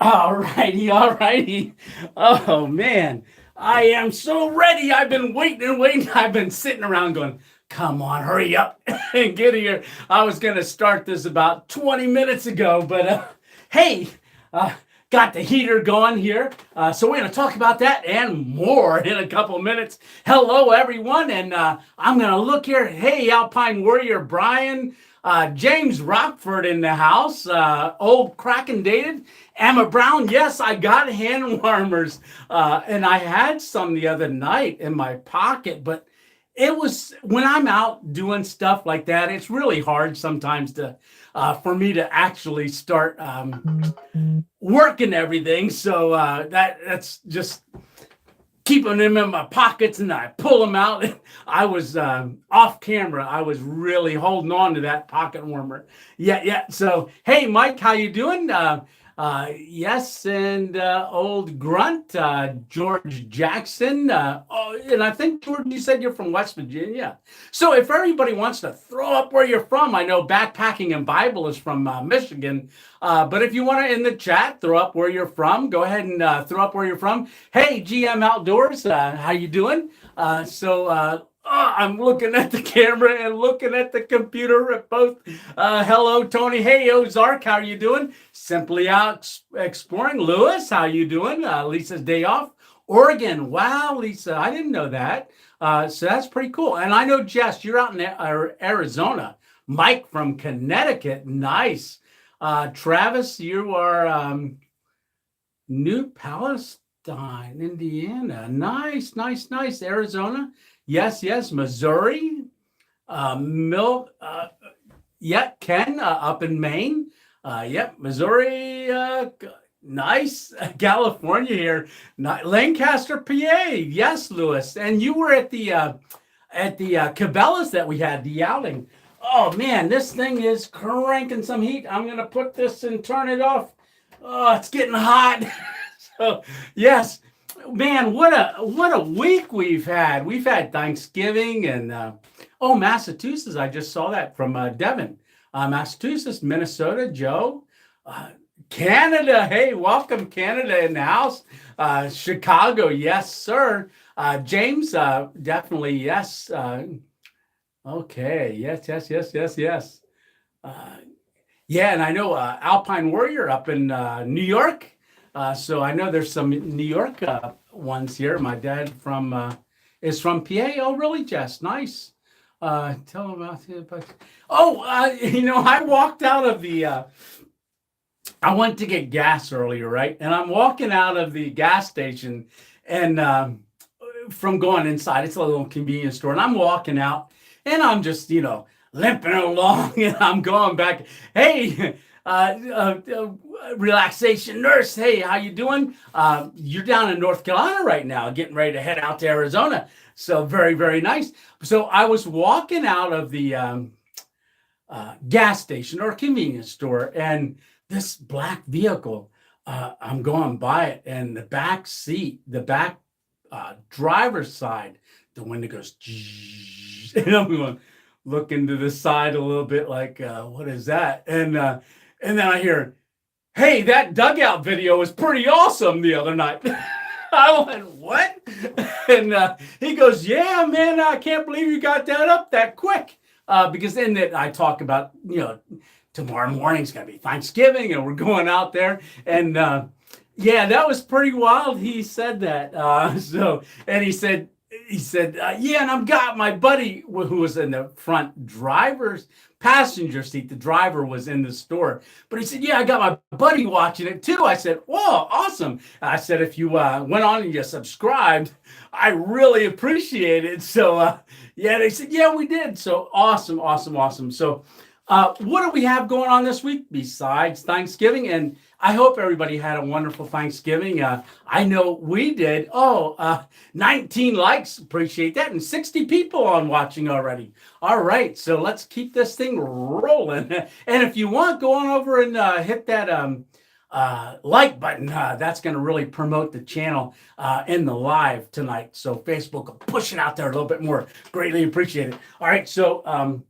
All righty, all righty. Oh man, I am so ready. I've been waiting and waiting. I've been sitting around going, come on, hurry up and get here. I was going to start this about 20 minutes ago, but hey, uh, got the heater going here. So we're going to talk about that and more in a couple of minutes. Hello, everyone. And I'm going to look here. Hey, Alpine Warrior Brian. James Rockford in the house, old Kraken Dated, Emma Brown. Yes, I got hand warmers, and I had some the other night in my pocket, but it was when I'm out doing stuff like that, it's really hard sometimes to for me to actually start working everything. So that's just keeping them in my pockets, and I pull them out. I was off camera. I was really holding on to that pocket warmer. Yeah. So, hey, Mike, how you doing? Yes, and old Grunt, George Jackson. And I think, George, you said you're from West Virginia. So if everybody wants to throw up where you're from, I know Backpacking and Bible is from Michigan. But if you want to, in the chat, throw up where you're from, go ahead and throw up where you're from. Hey, GM Outdoors, how you doing? I'm looking at the camera and looking at the computer at both. Hello, Tony. Hey, Ozark, how are you doing? Simply out exploring. Lewis, how you doing? Lisa's day off. Oregon. Wow, Lisa, I didn't know that. So that's pretty cool. And I know, Jess, you're out in Arizona. Mike from Connecticut. Nice. Travis, you are New Palestine, Indiana. Nice. Arizona. Yes. Missouri. Ken up in Maine. Missouri. Nice. California here. Lancaster, PA. Yes, Lewis. And you were at the Cabela's that we had, the outing. Oh man, this thing is cranking some heat. I'm gonna put this and turn it off. Oh, it's getting hot. So yes. Man, what a week we've had. We've had Thanksgiving and Massachusetts. I just saw that from Devin. Massachusetts, Minnesota, Joe. Canada, hey, welcome Canada in the house. Chicago, yes, sir. James, definitely yes. Okay, yes. And I know Alpine Warrior up in New York. So I know there's some New York ones here. My dad is from PA. Oh, really, Jess? Nice. Tell him about it. But I walked out of the. I went to get gas earlier, right? And I'm walking out of the gas station, and from going inside, it's a little convenience store, and I'm walking out, and I'm just limping along, and I'm going back. Hey. Relaxation nurse, hey, how you doing? You're down in North Carolina right now, getting ready to head out to Arizona. So very, very nice. So I was walking out of the gas station or convenience store, and this black vehicle, I'm going by it, and the back seat, the back driver's side, the window goes, and I'm going looking to the side a little bit like, what is that? And then I hear, hey, that dugout video was pretty awesome the other night. I went, what? And he goes, yeah, man, I can't believe you got that up that quick. Because then I talk about, tomorrow morning's going to be Thanksgiving and we're going out there. And that was pretty wild. He said that. And he said, and I've got my buddy who was in the front driver's passenger seat. The driver was in the store, but he said, I got my buddy watching it too. I said, whoa, awesome. I said, if you went on and you subscribed, I really appreciate it. So they said, we did. So awesome. So what do we have going on this week besides Thanksgiving? And I hope everybody had a wonderful Thanksgiving. I know we did. 19 likes. Appreciate that. And 60 people on watching already. All right. So let's keep this thing rolling. And if you want, go on over and hit that like button. That's going to really promote the channel in the live tonight. So Facebook will push it out there a little bit more. Greatly appreciate it. All right. So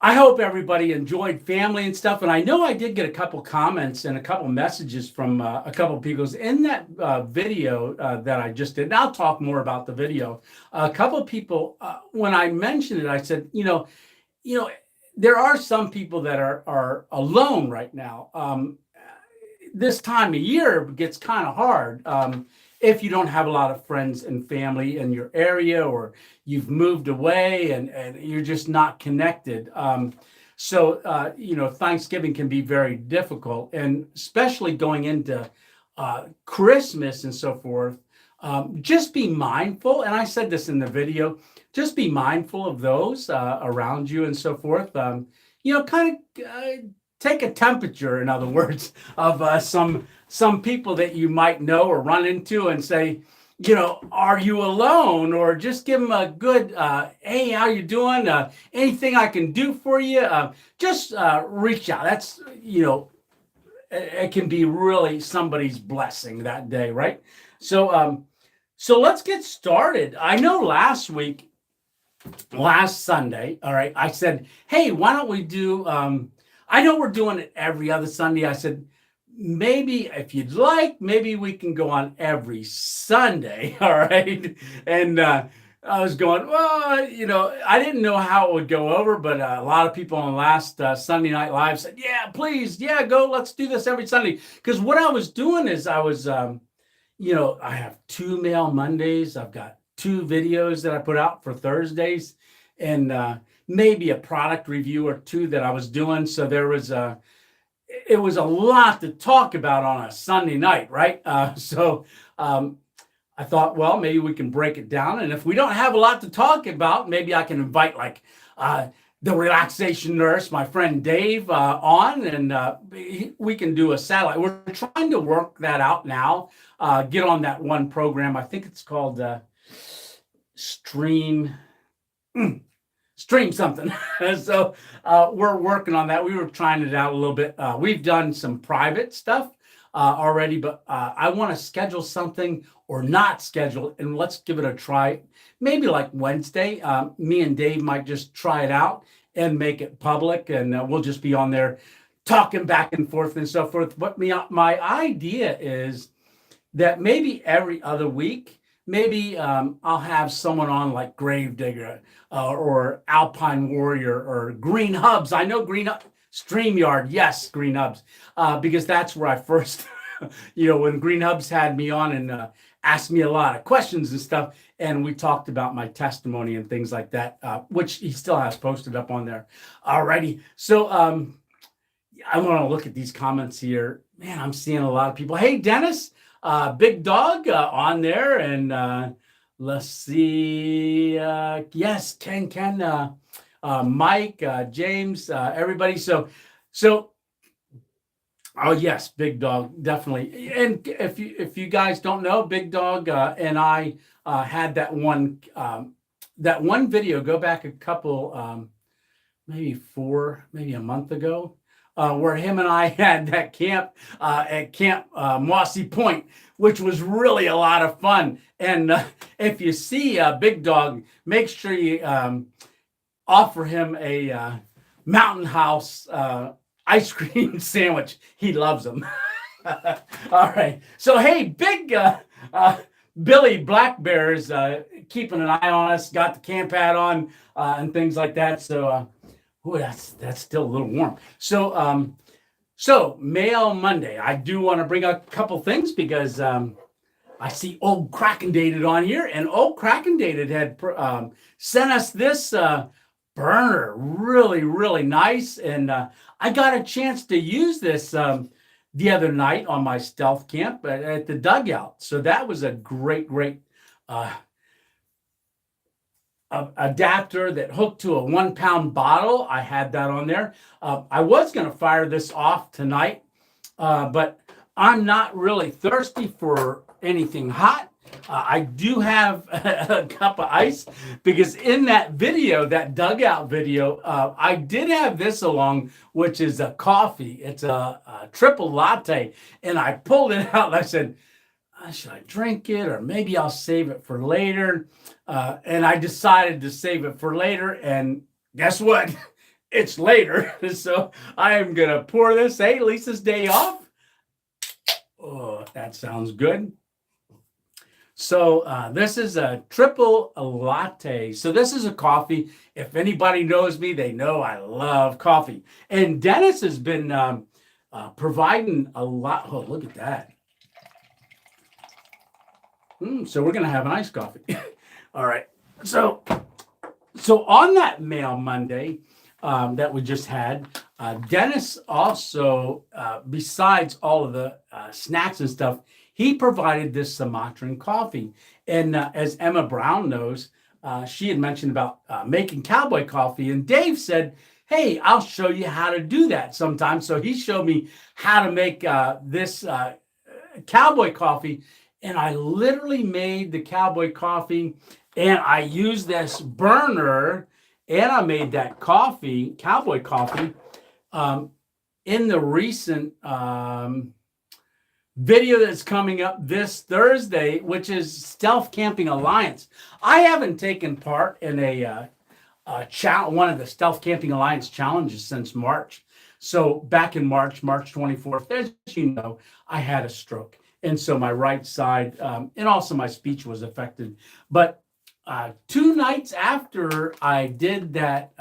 I hope everybody enjoyed family and stuff. And I know I did get a couple comments and a couple messages from a couple people in that video that I just did. And I'll talk more about the video. A couple people, when I mentioned it, I said, there are some people that are alone right now. This time of year gets kind of hard if you don't have a lot of friends and family in your area, or you've moved away and you're just not connected. So Thanksgiving can be very difficult, and especially going into Christmas and so forth. Just be mindful, and I said this in the video, just be mindful of those around you and so forth. Kind of take a temperature, in other words, of some people that you might know or run into, and say, are you alone? Or just give them a good, hey, how you doing? Anything I can do for you? Just reach out. That's, it can be really somebody's blessing that day, right? So let's get started. I know last Sunday, all right, I said, hey, why don't we do, I know we're doing it every other Sunday. I said, maybe if you'd like, maybe we can go on every Sunday, all right? And I was going, well, I didn't know how it would go over, but a lot of people on last Sunday Night Live said, yeah, please, yeah, go, let's do this every Sunday. Because what I was doing is I was, I have 2 Mail Mondays. I've got 2 videos that I put out for Thursdays, and maybe a product review or 2 that I was doing. So it was a lot to talk about on a Sunday night, right? So I thought, well, maybe we can break it down. And if we don't have a lot to talk about, maybe I can invite the relaxation nurse, my friend Dave, on, and we can do a satellite. We're trying to work that out now. Get on that one program. I think it's called Stream something. So we're working on that. We were trying it out a little bit. We've done some private stuff already, but I want to schedule something or not schedule, and let's give it a try. Maybe like Wednesday. Me and Dave might just try it out and make it public, and we'll just be on there talking back and forth and so forth. But my idea is that maybe every other week, maybe I'll have someone on like Gravedigger or Alpine Warrior or Green Hubs. I know StreamYard, yes, Green Hubs, because that's where I first, when Green Hubs had me on and asked me a lot of questions and stuff, and we talked about my testimony and things like that, which he still has posted up on there. Alrighty, so I want to look at these comments here. Man, I'm seeing a lot of people. Hey, Dennis. Big Dog on there, and let's see. Yes, Ken, Mike, James, everybody. So, oh yes, Big Dog, definitely. And if you guys don't know, Big Dog and I had that one video. Go back a couple, maybe a month ago. Where him and I had that camp at Camp Mossy Point, which was really a lot of fun. And if you see Big Dog, make sure you offer him a Mountain House ice cream sandwich. He loves them. All right. So, hey, big Billy Black Bear is keeping an eye on us, got the camp hat on and things like that. So, ooh, that's still a little warm. So Mail Monday, I do want to bring up a couple things because I see Old Kraken Dated on here, and Old Kraken Dated had sent us this burner, really, really nice, and I got a chance to use this the other night on my stealth camp at the dugout. So that was a great adapter that hooked to a 1-pound bottle. I had that on there. I was going to fire this off tonight, but I'm not really thirsty for anything hot. I do have a cup of ice because in that video, that dugout video, I did have this along, which is a coffee. It's a triple latte, and I pulled it out and I said, should I drink it, or maybe I'll save it for later? And I decided to save it for later, and guess what? it's later. So I am going to pour this. Hey, Lisa's day off. Oh, that sounds good. So this is a triple latte. So this is a coffee. If anybody knows me, they know I love coffee. And Dennis has been providing a lot. Oh, look at that. So we're going to have an iced coffee. All right. So on that Mail Monday that we just had, Dennis also, besides all of the snacks and stuff, he provided this Sumatran coffee. And as Emma Brown knows, she had mentioned about making cowboy coffee. And Dave said, hey, I'll show you how to do that sometime. So he showed me how to make this cowboy coffee. And I literally made the cowboy coffee, and I used this burner, and I made that coffee, cowboy coffee, in the recent video that's coming up this Thursday, which is Stealth Camping Alliance. I haven't taken part in one of the Stealth Camping Alliance challenges since March. So back in March 24th, as you know, I had a stroke. And so my right side, and also my speech was affected. But 2 nights after I did that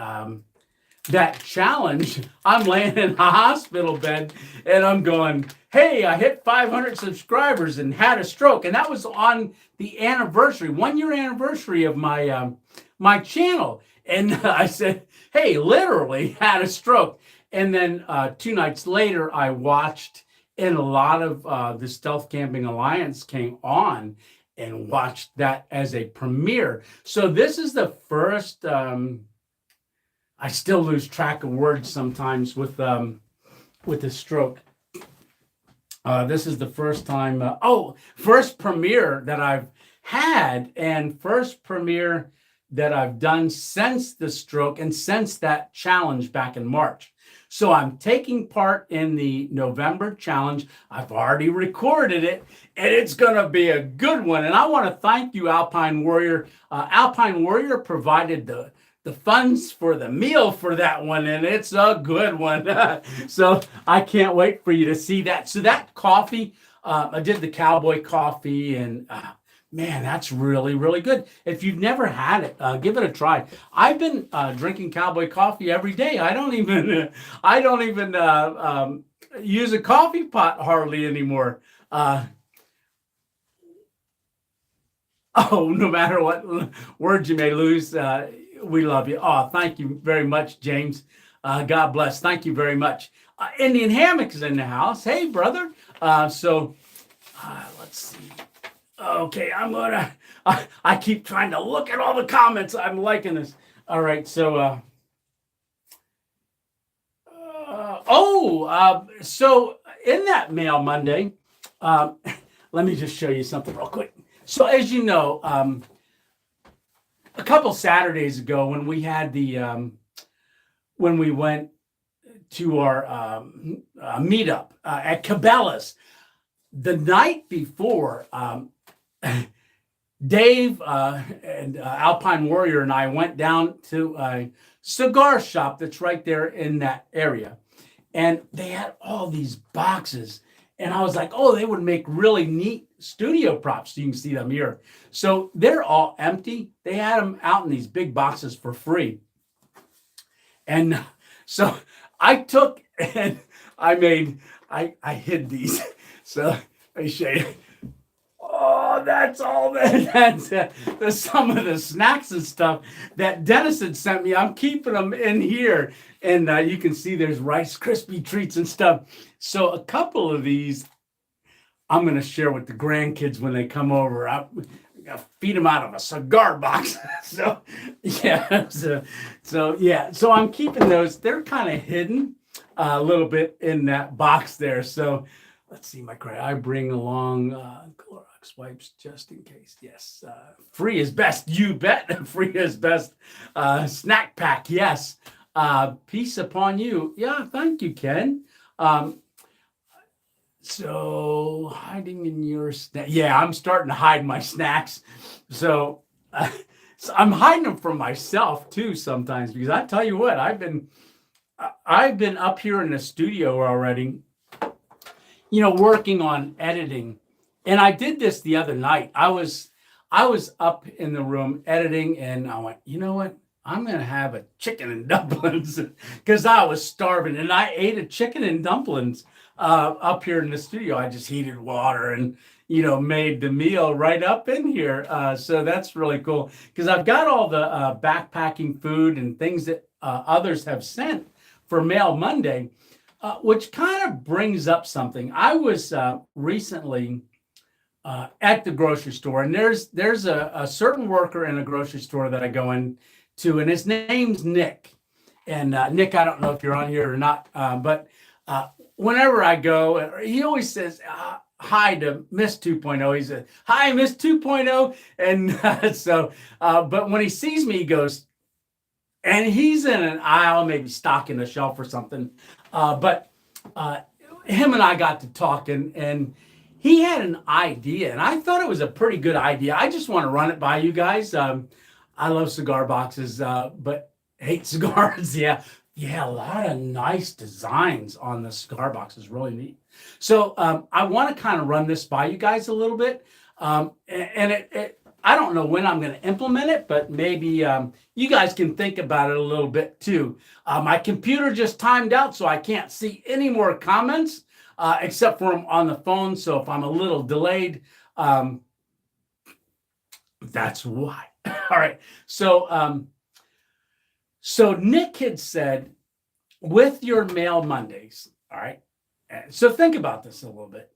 challenge, I'm laying in a hospital bed and I'm going, hey, I hit 500 subscribers and had a stroke. And that was on the anniversary, 1-year anniversary of my my channel. And I said, hey, literally had a stroke. And then 2 nights later, I watched, and a lot of the Stealth Camping Alliance came on and watched that as a premiere. So this is the first, I still lose track of words sometimes with the stroke. This is the first time, first premiere that I've had, and first premiere that I've done since the stroke and since that challenge back in March. So I'm taking part in the November challenge. I've already recorded it, and it's going to be a good one. And I want to thank you, Alpine Warrior. Alpine Warrior provided the funds for the meal for that one, and it's a good one. So I can't wait for you to see that. So that coffee, I did the cowboy coffee, and man, that's really, really good. If you've never had it, give it a try. I've been drinking cowboy coffee every day. I don't even use a coffee pot hardly anymore. No matter what words you may lose, we love you. Oh, thank you very much, James. God bless. Thank you very much. Indian Hammock is in the house. Hey, brother. Let's see. Okay, I keep trying to look at all the comments. I'm liking this. All right, so, so in that Mail Monday, let me just show you something real quick. So as you know, a couple Saturdays ago when we had when we went to our meetup at Cabela's, the night before, Dave and Alpine Warrior and I went down to a cigar shop that's right there in that area. And they had all these boxes. And I was like, oh, they would make really neat studio props. You can see them here. So they're all empty. They had them out in these big boxes for free. And so I took and I hid these. So let me show you. Oh, that's all that's some of the snacks and stuff that Dennis had sent me. I'm keeping them in here. And you can see there's Rice Krispie treats and stuff. So a couple of these I'm going to share with the grandkids when they come over. I'm going to feed them out of a cigar box. So I'm keeping those. They're kind of hidden a little bit in that box there. So let's see, I bring along Clorox wipes just in case. Yes, free is best. You bet. Free is best. Snack pack. Yes. Peace upon you. Yeah. Thank you, Ken. So hiding in your snack. Yeah, I'm starting to hide my snacks. So I'm hiding them from myself too sometimes, because I tell you what, I've been I've been up here in the studio already, working on editing. And I did this the other night. I was up in the room editing, and I went, you know what? I'm going to have a chicken and dumplings because I was starving. And I ate a chicken and dumplings up here in the studio. I just heated water and, made the meal right up in here. So that's really cool because I've got all the backpacking food and things that others have sent for Mail Monday, which kind of brings up something. I was recently at the grocery store, and there's a certain worker in a grocery store that I go into, and his name's Nick. And Nick, I don't know if you're on here or not, but whenever I go, he always says hi to Miss 2.0. He says, "Hi, Miss 2.0," and but when he sees me, he goes, and he's in an aisle, maybe stocking a shelf or something. But him and I got to talking, and he had an idea, and I thought it was a pretty good idea. I just want to run it by you guys. I love cigar boxes, but hate cigars. Yeah, a lot of nice designs on the cigar boxes. Really neat. So I want to kind of run this by you guys a little bit. And I don't know when I'm going to implement it, but maybe you guys can think about it a little bit too. My computer just timed out, so I can't see any more comments. Except for on the phone. So if I'm a little delayed, that's why. All right. So Nick had said, with your Mail Mondays, all right. So think about this a little bit.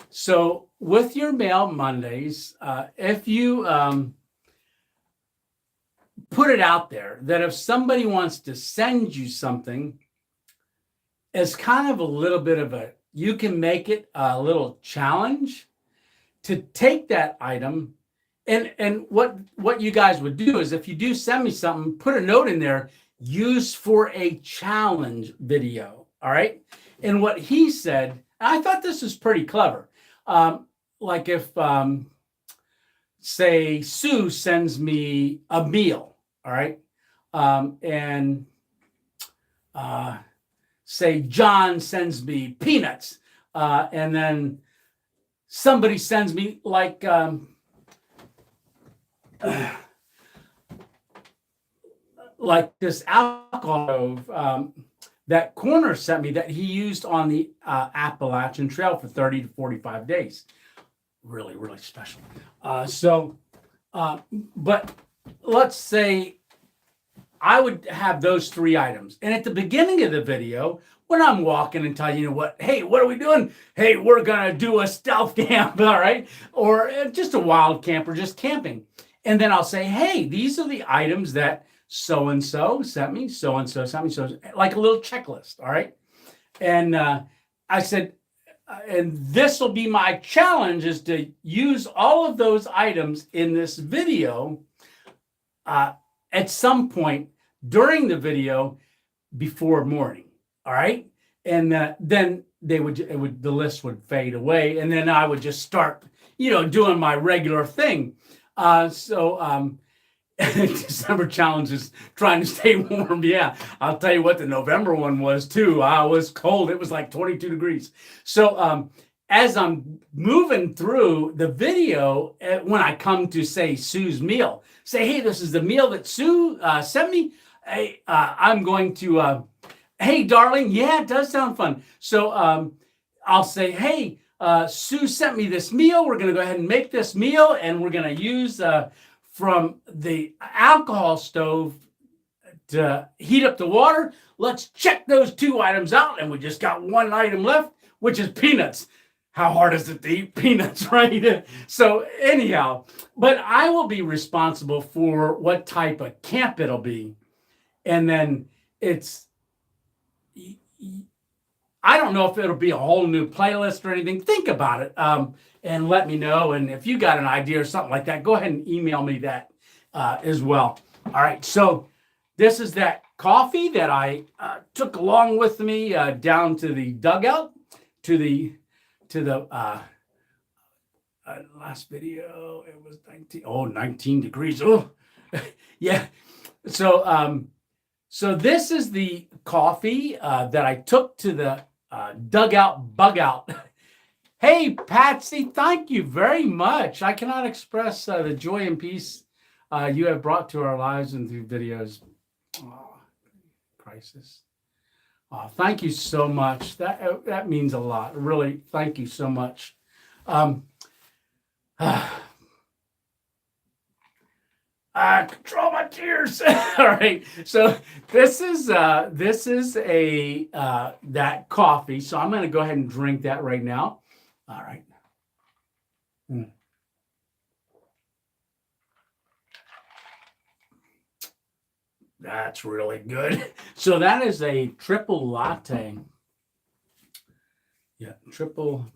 So with your Mail Mondays, if you put it out there that if somebody wants to send you something, as kind of a little bit of you can make it a little challenge to take that item. And what you guys would do is, if you do send me something, put a note in there, use for a challenge video. All right. And what he said, I thought this was pretty clever. Like if, say, Sue sends me a meal. All right. And say John sends me peanuts, and then somebody sends me like this alcohol that Corner sent me that he used on the Appalachian Trail for 30 to 45 days. Really, really special. But let's say I would have those three items. And at the beginning of the video, when I'm walking and telling you what, hey, what are we doing? Hey, we're going to do a stealth camp, all right? Or just a wild camp or just camping. And then I'll say, hey, these are the items that so-and-so sent me, so-and-so sent me, so like a little checklist, all right? And I said, and this will be my challenge, is to use all of those items in this video at some point during the video before morning. All right. And then the list would fade away. And then I would just start, doing my regular thing. December challenge is trying to stay warm. Yeah. I'll tell you what, the November one was too. I was cold. It was like 22 degrees. So, as I'm moving through the video, when I come to say Sue's meal, say, hey, this is the meal that Sue sent me. Hey, I'm going to, hey, darling. Yeah, it does sound fun. So I'll say, hey, Sue sent me this meal. We're going to go ahead and make this meal, and we're going to use from the alcohol stove to heat up the water. Let's check those two items out. And we just got one item left, which is peanuts. How hard is it to eat peanuts, right? So anyhow, but I will be responsible for what type of camp it'll be. And then I don't know if it'll be a whole new playlist or anything. Think about it and let me know. And if you got an idea or something like that, go ahead and email me that as well. All right. So this is that coffee that I took along with me down to the dugout, to the last video. It was 19 degrees. Oh, yeah. So So this is the coffee that I took to the dugout bug out. Hey, Patsy, thank you very much. I cannot express the joy and peace you have brought to our lives and through videos. Oh, crisis. Oh, thank you so much. That means a lot. Really, thank you so much. Control my tears. All right. So this is a that coffee. So I'm going to go ahead and drink that right now. All right. That's really good. So that is a triple latte. Yeah, triple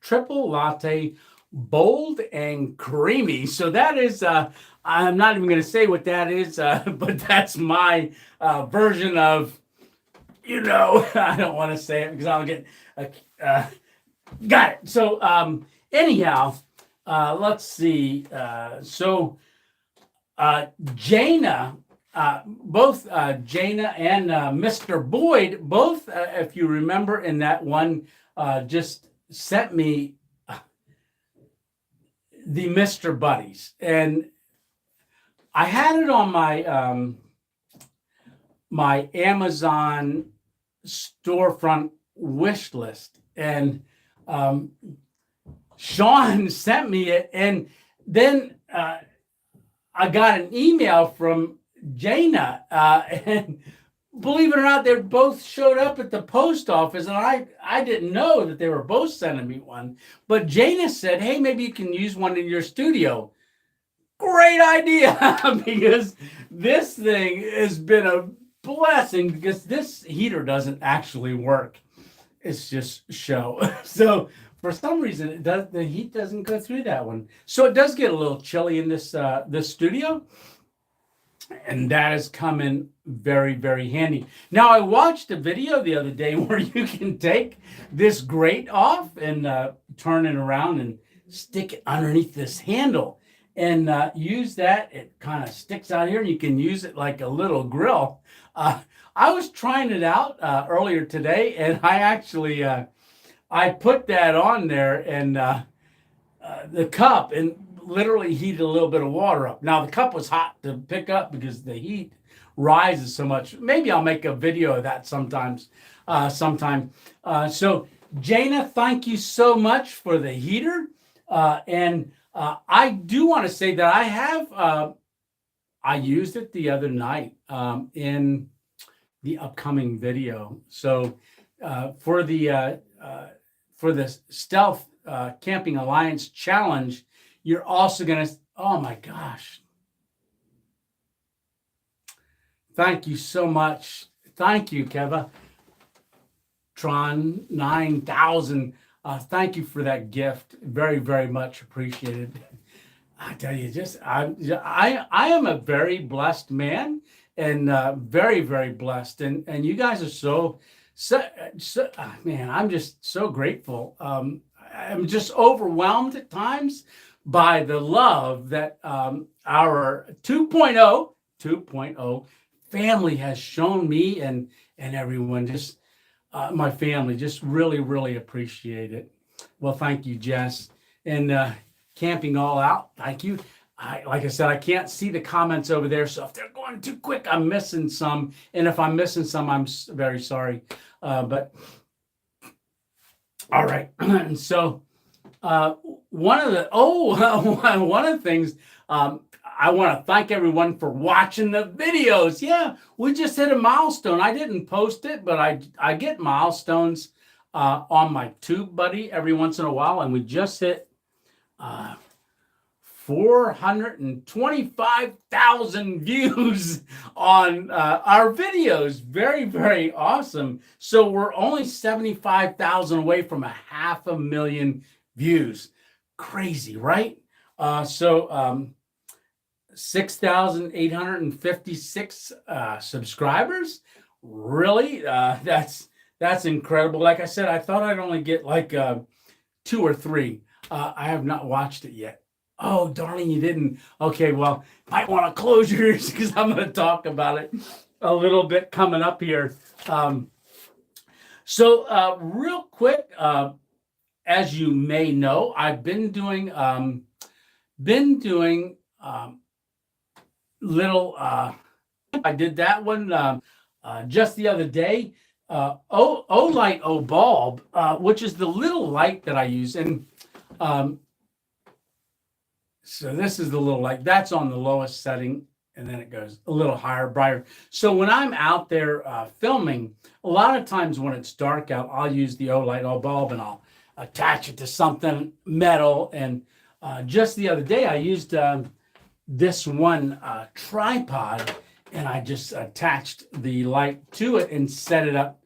latte, bold and creamy. So that is, I'm not even going to say what that is, but that's my version of, I don't want to say it because I'll get, got it. So anyhow, let's see. So Jana, both Jana and Mr. Boyd, both, if you remember in that one, just sent me the Mr. Buddies. And I had it on my my Amazon storefront wish list. And Sean sent me it. And then I got an email from Jana, and believe it or not, they both showed up at the post office, and I didn't know that they were both sending me one. But Jana said, "Hey, maybe you can use one in your studio." Great idea, because this thing has been a blessing, because this heater doesn't actually work. It's just show. So for some reason, the heat doesn't go through that one. So it does get a little chilly in this studio. And that is coming very, very handy. Now, I watched a video the other day where you can take this grate off and turn it around and stick it underneath this handle and use that. It kind of sticks out here, and you can use it like a little grill. I was trying it out earlier today, and I actually I put that on there and the cup, and literally heated a little bit of water up. Now the cup was hot to pick up because the heat rises so much. Maybe I'll make a video of that sometime. So Jana, thank you so much for the heater. And I do want to say that I have, I used it the other night in the upcoming video. So for the Stealth Camping Alliance Challenge, you're also going to, oh my gosh. Thank you so much. Thank you, Keva. Tron 9000. Thank you for that gift. Very, very much appreciated. I tell you, I am a very blessed man, and very, very blessed. And you guys are so man, I'm just so grateful. I'm just overwhelmed at times by the love that our 2.0 family has shown me, and everyone, just my family, just really, really appreciate it. Well, thank you, Jess. And Camping All Out, thank you. Like I said, I can't see the comments over there, so if they're going too quick, I'm missing some. And if I'm missing some, I'm very sorry. But all right. And so one of the things, I want to thank everyone for watching the videos. Yeah, we just hit a milestone. I didn't post it, but I get milestones on my TubeBuddy every once in a while, and we just hit 425,000 views on our videos. Very, very awesome. So we're only 75,000 away from 500,000 views. Crazy, right? So 6,856 subscribers. Really? That's incredible. Like I said, I thought I'd only get like 2 or 3. I have not watched it yet. Oh, darling, you didn't. Okay, well, might want to close your ears because I'm going to talk about it. a little bit coming up here. So real quick, as you may know, I've been doing little. I did that one just the other day. Olight O bulb, which is the little light that I use, and so this is the little light that's on the lowest setting, and then it goes a little higher, brighter. So when I'm out there filming, a lot of times when it's dark out, I'll use the Olight O bulb and I'll attach it to something metal. And just the other day, I used this one tripod, and I just attached the light to it and set it up.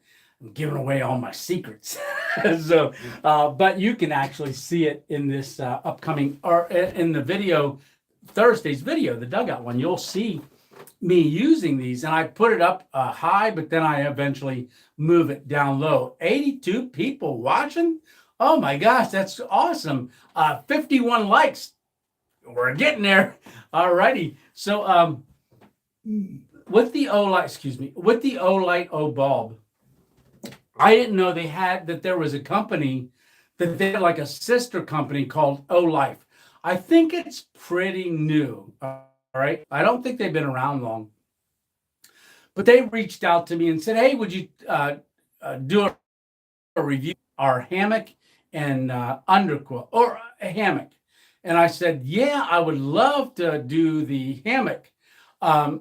I'm giving away all my secrets. So, but you can actually see it in this upcoming, or in the video, Thursday's video, the dugout one. You'll see me using these, and I put it up high, but then I eventually move it down low. 82 people watching. Oh my gosh, that's awesome. 51 likes. We're getting there. All righty. So with the Olight O bulb, I didn't know that there was a company that they had, like a sister company called Olife. I think it's pretty new. All right. I don't think they've been around long. But they reached out to me and said, hey, would you do a review our hammock and underquilt, or a hammock? And I said, yeah, I would love to do the hammock. I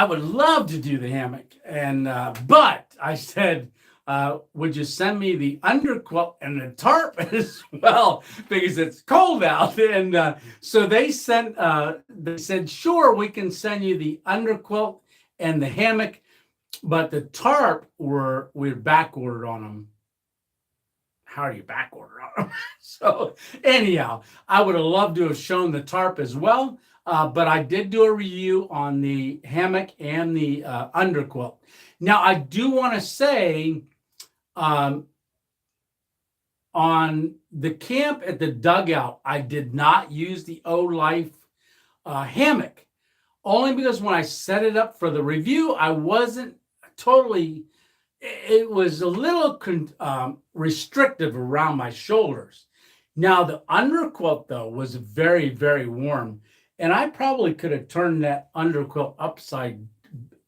would love to do the hammock. And but I said, would you send me the underquilt and the tarp as well, because it's cold out? And so they said, sure, we can send you the underquilt and the hammock, but the tarp we're back ordered on them. How are you back ordered on them? So anyhow, I would have loved to have shown the tarp as well, but I did do a review on the hammock and the underquilt. Now I do want to say, on the camp at the dugout, I did not use the Olife hammock, only because when I set it up for the review, I wasn't totally, it was a little restrictive around my shoulders. Now the underquilt though was very, very warm, and I probably could have turned that underquilt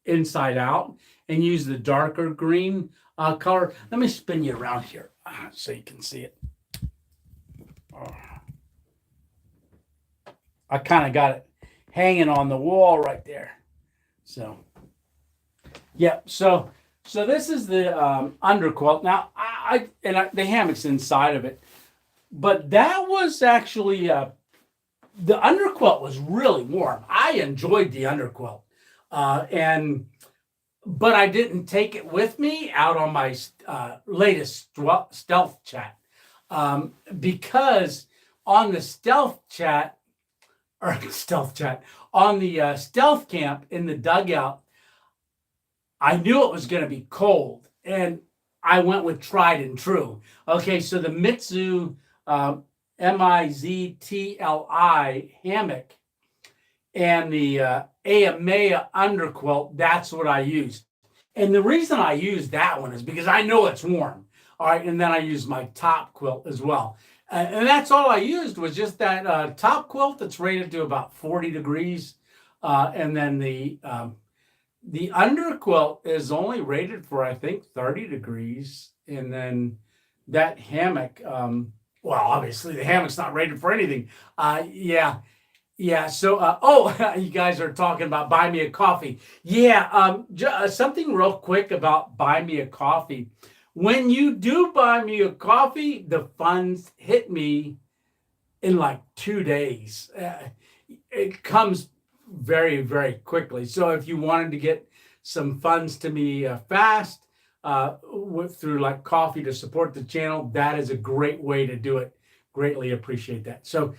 inside out and used the darker green color. Let me spin you around here so you can see it. I kind of got it hanging on the wall right there. So, yeah. So this is the underquilt. Now, the hammock's inside of it, but that was actually the underquilt was really warm. I enjoyed the underquilt, but I didn't take it with me out on my latest stealth chat, because on the stealth camp in the dugout, I knew it was going to be cold, and I went with tried and true. Okay, so the Mitsu MIZTLI hammock and the Aamea underquilt, that's what I used. And the reason I used that one is because I know it's warm. All right, and then I used my top quilt as well. And that's all I used, was just that top quilt that's rated to about 40 degrees. And then the underquilt is only rated for, I think, 30 degrees. And then that hammock, well, obviously the hammock's not rated for anything. Yeah. So, you guys are talking about buy me a coffee. Yeah. Something real quick about buy me a coffee. When you do buy me a coffee, the funds hit me in like 2 days. It comes very, very quickly. So if you wanted to get some funds to me fast through like coffee to support the channel, that is a great way to do it. Greatly appreciate that. So,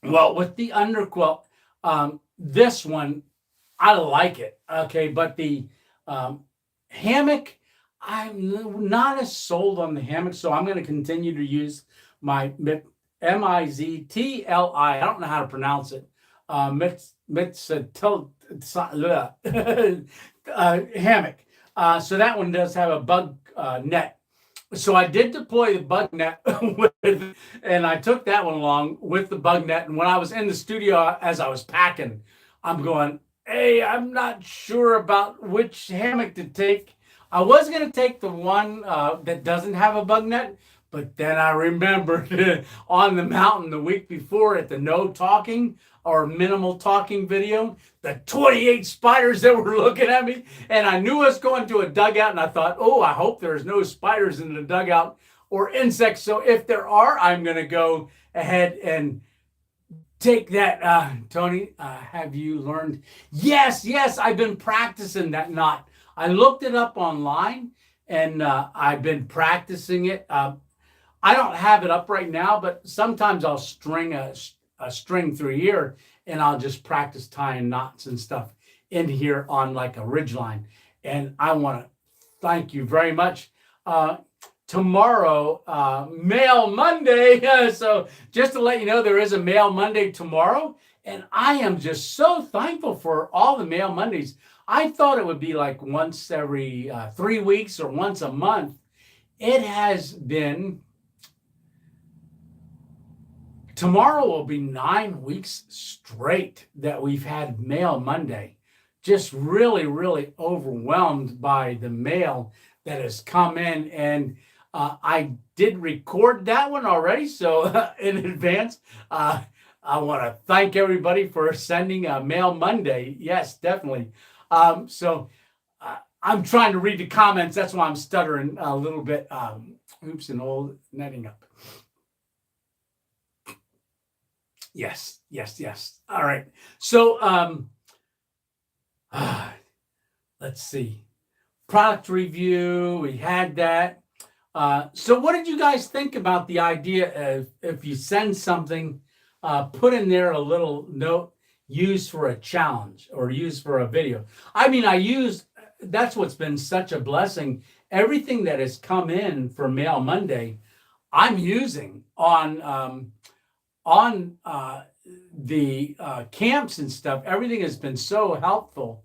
well, with the underquilt, this one, I like it. Okay, but the hammock, I'm not as sold on the hammock, so I'm going to continue to use my MIZTLI. I don't know how to pronounce it. hammock. So that one does have a bug net. So I did deploy the bug net and I took that one along with the bug net. And when I was in the studio, as I was packing, I'm going, hey, I'm not sure about which hammock to take. I was going to take the one that doesn't have a bug net, but then I remembered on the mountain the week before at the no talking or minimal talking video, the 28 spiders that were looking at me. And I knew I was going to a dugout and I thought, oh, I hope there's no spiders in the dugout or insects. So if there are, I'm going to go ahead and take that. Tony, have you learned? Yes, I've been practicing that knot. I looked it up online and I've been practicing it. I don't have it up right now, but sometimes I'll string a string through here and I'll just practice tying knots and stuff in here on like a ridge line. And I want to thank you very much. Tomorrow, Mail Monday. So just to let you know, there is a Mail Monday tomorrow. And I am just so thankful for all the Mail Mondays. I thought it would be like once every 3 weeks or once a month. It has been, tomorrow will be 9 weeks straight that we've had Mail Monday. Just really, really overwhelmed by the mail that has come in. And I did record that one already. So in advance, I want to thank everybody for sending a Mail Monday. Yes, definitely. So I'm trying to read the comments. That's why I'm stuttering a little bit. Oops, and old netting up. Yes. All right. So let's see. Product review. We had that. So what did you guys think about the idea of if you send something, put in there a little note, used for a challenge or used for a video? I mean, that's what's been such a blessing. Everything that has come in for Mail Monday, I'm using on the camps and stuff. Everything has been so helpful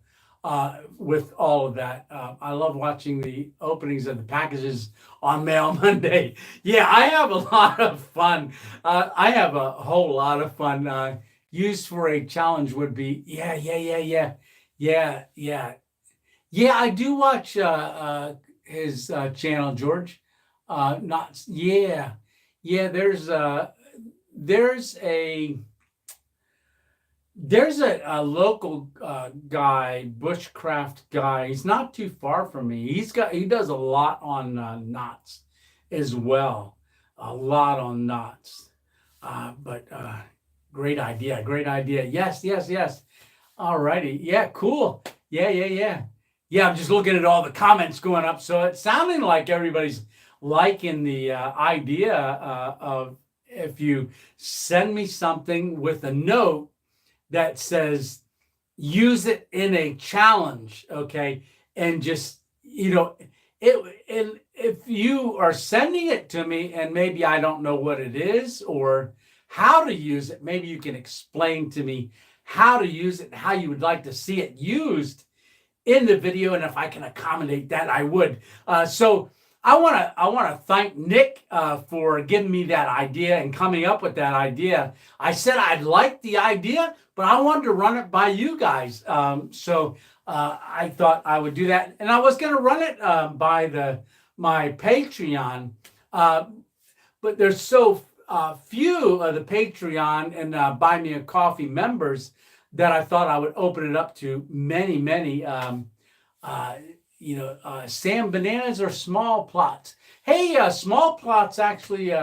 with all of that. I love watching the openings of the packages on Mail Monday. Yeah, I have a lot of fun. I have a whole lot of fun. Used for a challenge would be, yeah. I do watch his channel, George. Not, yeah. There's a local guy, Bushcraft guy. He's not too far from me. He does a lot on knots as well. A lot on knots. But great idea. Yes. All righty. Yeah, cool. Yeah. I'm just looking at all the comments going up. So it's sounding like everybody's liking the idea of if you send me something with a note that says, use it in a challenge, okay? And just, if you are sending it to me and maybe I don't know what it is or how to use it, maybe you can explain to me how to use it and how you would like to see it used in the video. And if I can accommodate that, I would. So I want to thank Nick for giving me that idea and coming up with that idea. I said I'd like the idea, but I wanted to run it by you guys. So I thought I would do that, and I was going to run it by my Patreon, but there's so few of the Patreon and Buy Me a Coffee members that I thought I would open it up to many. Sam Bananas or Small Plots. Hey, Small Plots, actually,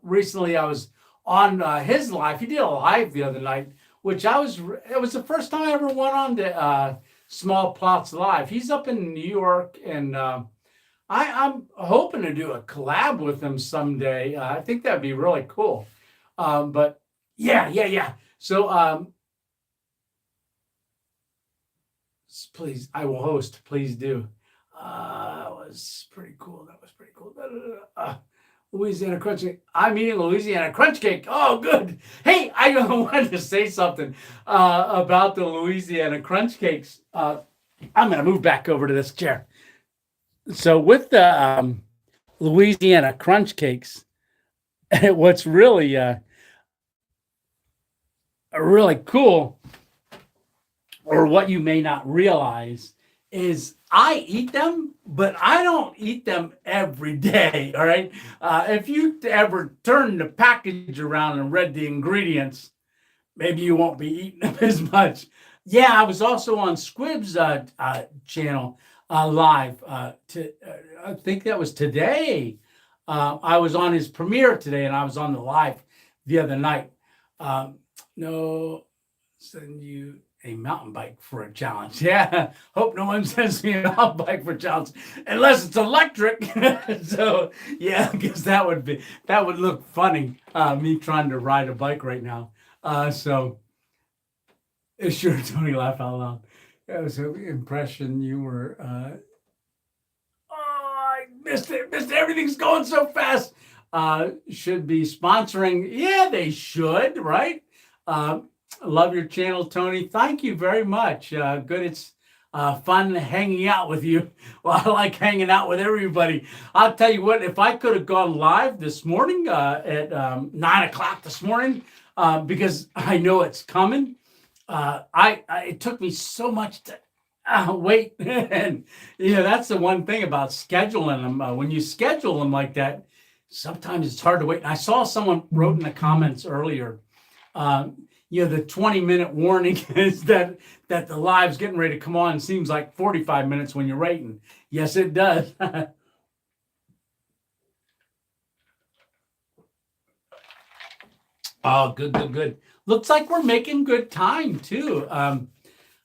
recently I was on his live. He did a live the other night, which it was the first time I ever went on to Small Plots Live. He's up in New York, and I'm hoping to do a collab with him someday. I think that'd be really cool. But yeah. So, please, I will host. Please do. That was pretty cool. Louisiana crunch cake. I'm eating Louisiana crunch cake. Oh, good. Hey, I wanted to say something about the Louisiana crunch cakes. I'm going to move back over to this chair. So with the Louisiana crunch cakes, what's really cool, or what you may not realize, is I eat them, but I don't eat them every day. All right. If you ever turn the package around and read the ingredients, maybe you won't be eating them as much. Yeah, I was also on Squib's channel live. I think that was today. I was on his premiere today, and I was on the live the other night. No, send you a mountain bike for a challenge. Yeah, hope no one sends me a mountain bike for a challenge unless it's electric. So yeah, because that would look funny. Me trying to ride a bike right now. So it's sure Tony laugh out loud. That was an impression you were. I missed it. Everything's going so fast. Should be sponsoring. Yeah, they should, right? Love your channel, Tony. Thank you very much. Good. It's fun hanging out with you. Well, I like hanging out with everybody. I'll tell you what, if I could have gone live this morning at 9 o'clock this morning, because I know it's coming, it took me so much to wait. And that's the one thing about scheduling them. When you schedule them like that, sometimes it's hard to wait. And I saw someone wrote in the comments earlier, the 20-minute warning is that the live's getting ready to come on. Seems like 45 minutes when you're waiting. Yes, it does. Oh, good. Looks like we're making good time too.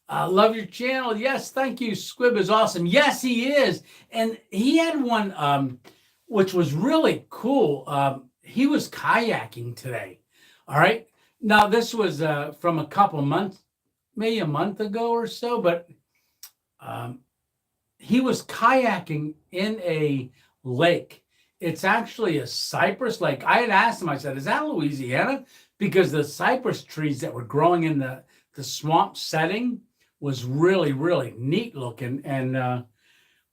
Love your channel. Yes, thank you. Squib is awesome. Yes, he is. And he had one which was really cool. He was kayaking today. All right. Now, this was from a couple months, maybe a month ago or so, but he was kayaking in a lake. It's actually a cypress lake. I had asked him, I said, is that Louisiana? Because the cypress trees that were growing in the swamp setting was really, really neat looking. And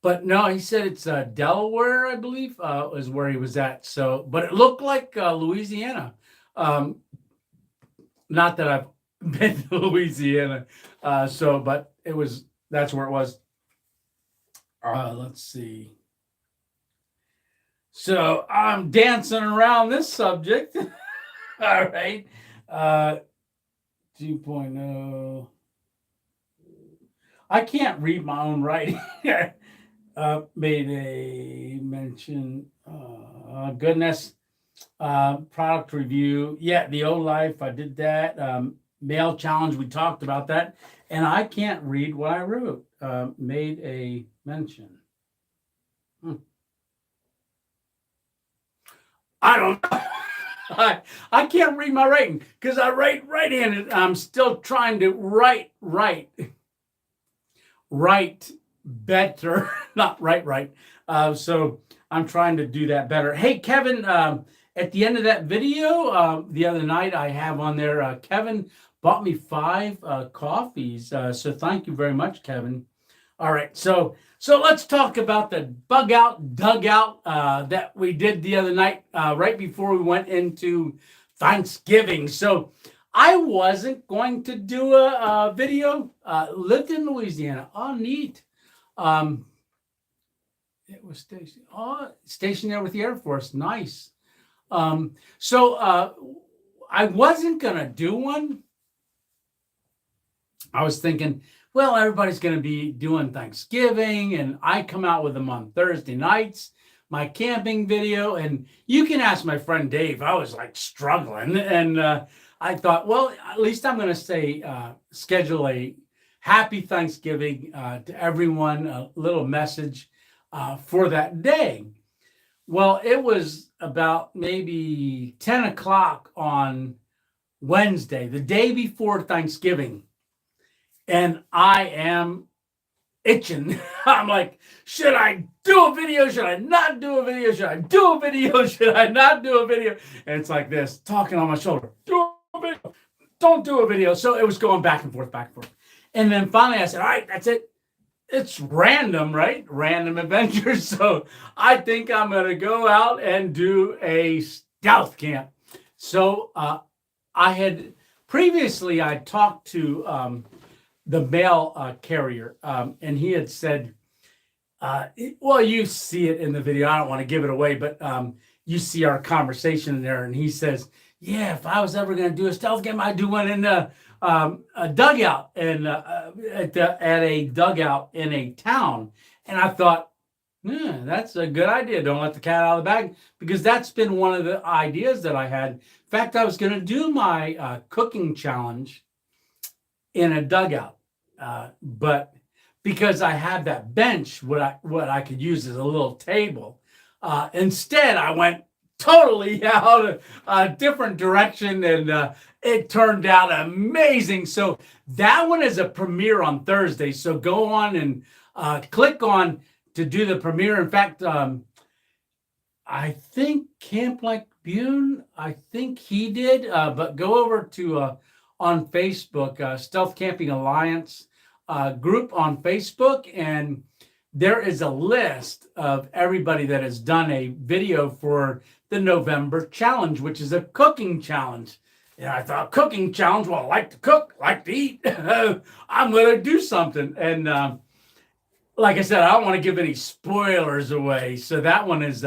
but no, he said it's Delaware, I believe, is where he was at. So, but it looked like Louisiana. Not that I've been to Louisiana, but that's where it was. Let's see. So I'm dancing around this subject. All right. 2.0. I can't read my own writing. Made a mention. Goodness. Product review. Yeah, the O Life. I did that. Mail challenge. We talked about that. And I can't read what I wrote. Made a mention. I don't know. I can't read my writing because I write right-handed. I'm still trying to write better, not right. So I'm trying to do that better. Hey, Kevin, at the end of that video the other night, I have on there, Kevin bought me 5 coffees. So thank you very much, Kevin. All right, so let's talk about the bug out, dugout that we did the other night, right before we went into Thanksgiving. So I wasn't going to do a video. Lived in Louisiana. Oh, neat. It was stationed there with the Air Force. Nice. So I wasn't going to do one. I was thinking, well, everybody's going to be doing Thanksgiving, and I come out with them on Thursday nights, my camping video, and you can ask my friend Dave. I was like struggling, and I thought, well, at least I'm going to say, schedule a happy Thanksgiving to everyone, a little message for that day. Well, it was about maybe 10 o'clock on Wednesday, the day before Thanksgiving. And I am itching. I'm like, should I do a video? Should I not do a video? Should I do a video? Should I not do a video? And it's like this, talking on my shoulder. Do a video. Don't do a video. So it was going back and forth, back and forth. And then finally I said, all right, that's it. It's random, right? Random adventures. So I think I'm going to go out and do a stealth camp. So I had previously, I talked to the mail carrier, and he had said, well, you see it in the video. I don't want to give it away, but you see our conversation in there. And he says, yeah, if I was ever going to do a stealth camp, I'd do one in a dugout and at a dugout in a town. And I thought, yeah, that's a good idea. Don't let the cat out of the bag, because that's been one of the ideas that I had. In fact, I was going to do my cooking challenge in a dugout, but because I had that bench, what I could use as a little table, instead I went totally out a different direction, and it turned out amazing. So that one is a premiere on Thursday. So go on and click on to do the premiere. In fact, I think Camp Like Bune, I think he did, but go over to on Facebook, Stealth Camping Alliance group on Facebook, and there is a list of everybody that has done a video for the November challenge, which is a cooking challenge. And I thought, cooking challenge, well, I like to cook, like to eat. I'm going to do something. And like I said, I don't want to give any spoilers away. So that one is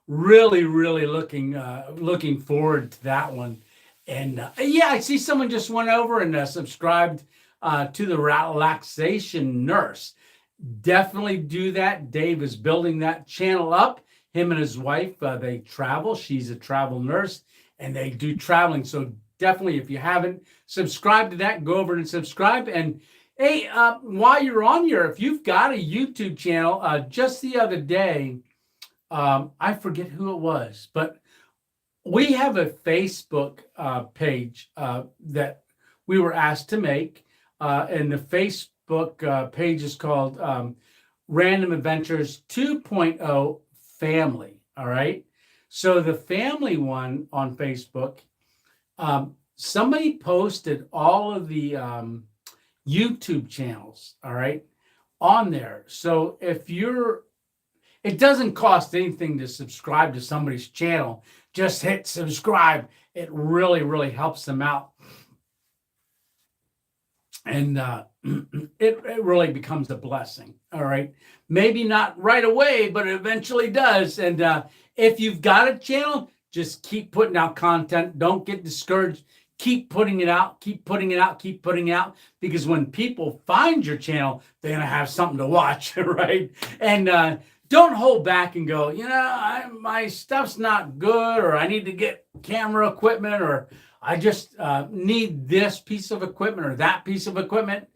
really, really looking forward to that one. And yeah, I see someone just went over and subscribed to the Relaxation Nurse. Definitely do that. Dave is building that channel up. Him and his wife, they travel. She's a travel nurse, and they do traveling. So definitely, if you haven't subscribed to that, go over and subscribe. And hey, while you're on here, if you've got a YouTube channel, just the other day, I forget who it was, but we have a Facebook page that we were asked to make, and the Facebook page is called Random Adventures 2.0 Family. All right. So the family one on Facebook, somebody posted all of the YouTube channels, all right, on there. So if it doesn't cost anything to subscribe to somebody's channel. Just hit subscribe. It really, really helps them out. And it really becomes a blessing. All right. Maybe not right away, but it eventually does. And if you've got a channel, just keep putting out content. Don't get discouraged. Keep putting it out. Keep putting it out. Keep putting it out. Because when people find your channel, they're going to have something to watch. Right. And don't hold back and go, my stuff's not good, or I need to get camera equipment, or I just need this piece of equipment or that piece of equipment.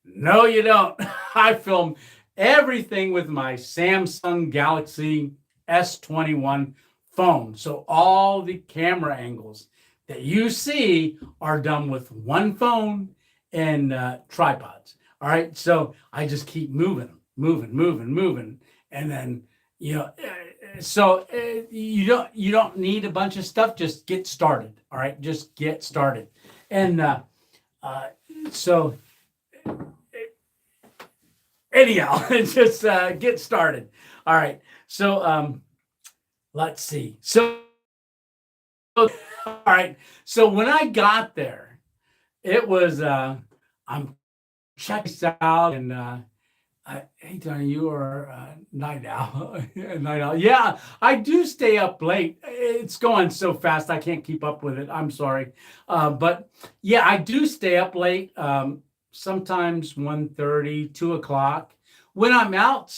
No, you don't. I film everything with my Samsung Galaxy S21 phone. So all the camera angles that you see are done with one phone and tripods. All right. So I just keep moving. And then, so you don't need a bunch of stuff. Just get started. All right. Just get started. And so anyhow, just get started. All right. So let's see. So, all right. So when I got there, it was, I'm checking this out, and hey, Tony, you are night owl. Night owl. Yeah, I do stay up late. It's going so fast, I can't keep up with it. I'm sorry. But yeah, I do stay up late, sometimes 1:30, 2 o'clock, when I'm out